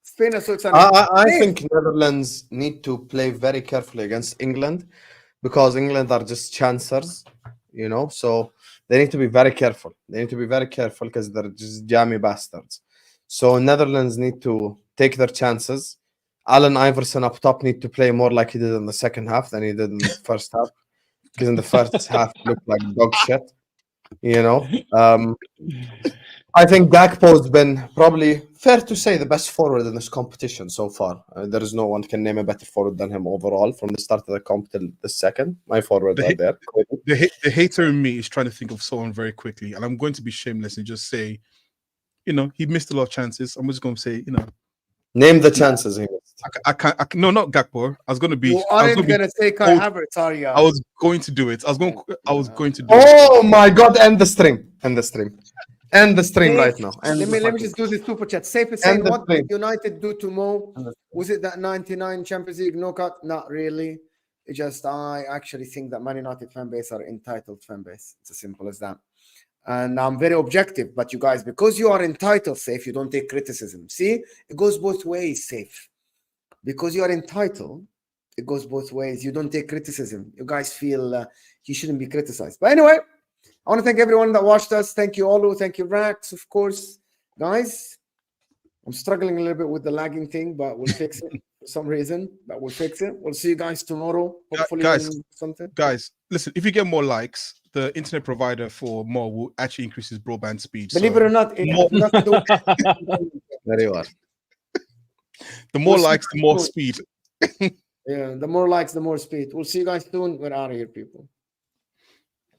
Spain is so exciting. I think Netherlands need to play very carefully against England because England are just chancers, so they need to be very careful. They need to be very careful because they're just jammy bastards. So Netherlands need to take their chances. Allen Iverson up top need to play more like he did in the second half than he did in the first half. Because in the first half he looked like dog shit. I think Gakpo's been probably, fair to say, the best forward in this competition so far. There is no one can name a better forward than him overall from the start of the comp till the second. My forwards are there. The hater in me is trying to think of someone very quickly, and I'm going to be shameless and just say, he missed a lot of chances. I'm just going to say, Name the chances he missed. I can't. No, not Gakpo. I was going to be. You I was aren't going to gonna say Kai Havertz, are you? I was going to do it. I was going to do it. Oh my God! End the stream. End the stream. End the stream right now. End Let me just do this super chat. Safe is saying, what did United do to Mo? Was it that 99 Champions League knockout? Not really. It just, I actually think that Man United fan base are entitled fan base. It's as simple as that. And I'm very objective, but you guys, because you are entitled, Safe, you don't take criticism. See, it goes both ways, Safe. Because you are entitled, it goes both ways. You don't take criticism. You guys feel you shouldn't be criticized. But anyway, I want to thank everyone that watched us. Thank you, Olu. Thank you, Rax, of course. Guys, I'm struggling a little bit with the lagging thing, but we'll fix it for some reason. But we'll fix it. We'll see you guys tomorrow. Hopefully, guys, listen, if you get more likes, the internet provider for more will actually increase his broadband speed. Believe it or not, There you are. The more likes, the more speed. Yeah, the more likes, the more speed. We'll see you guys soon. We're out of here, people.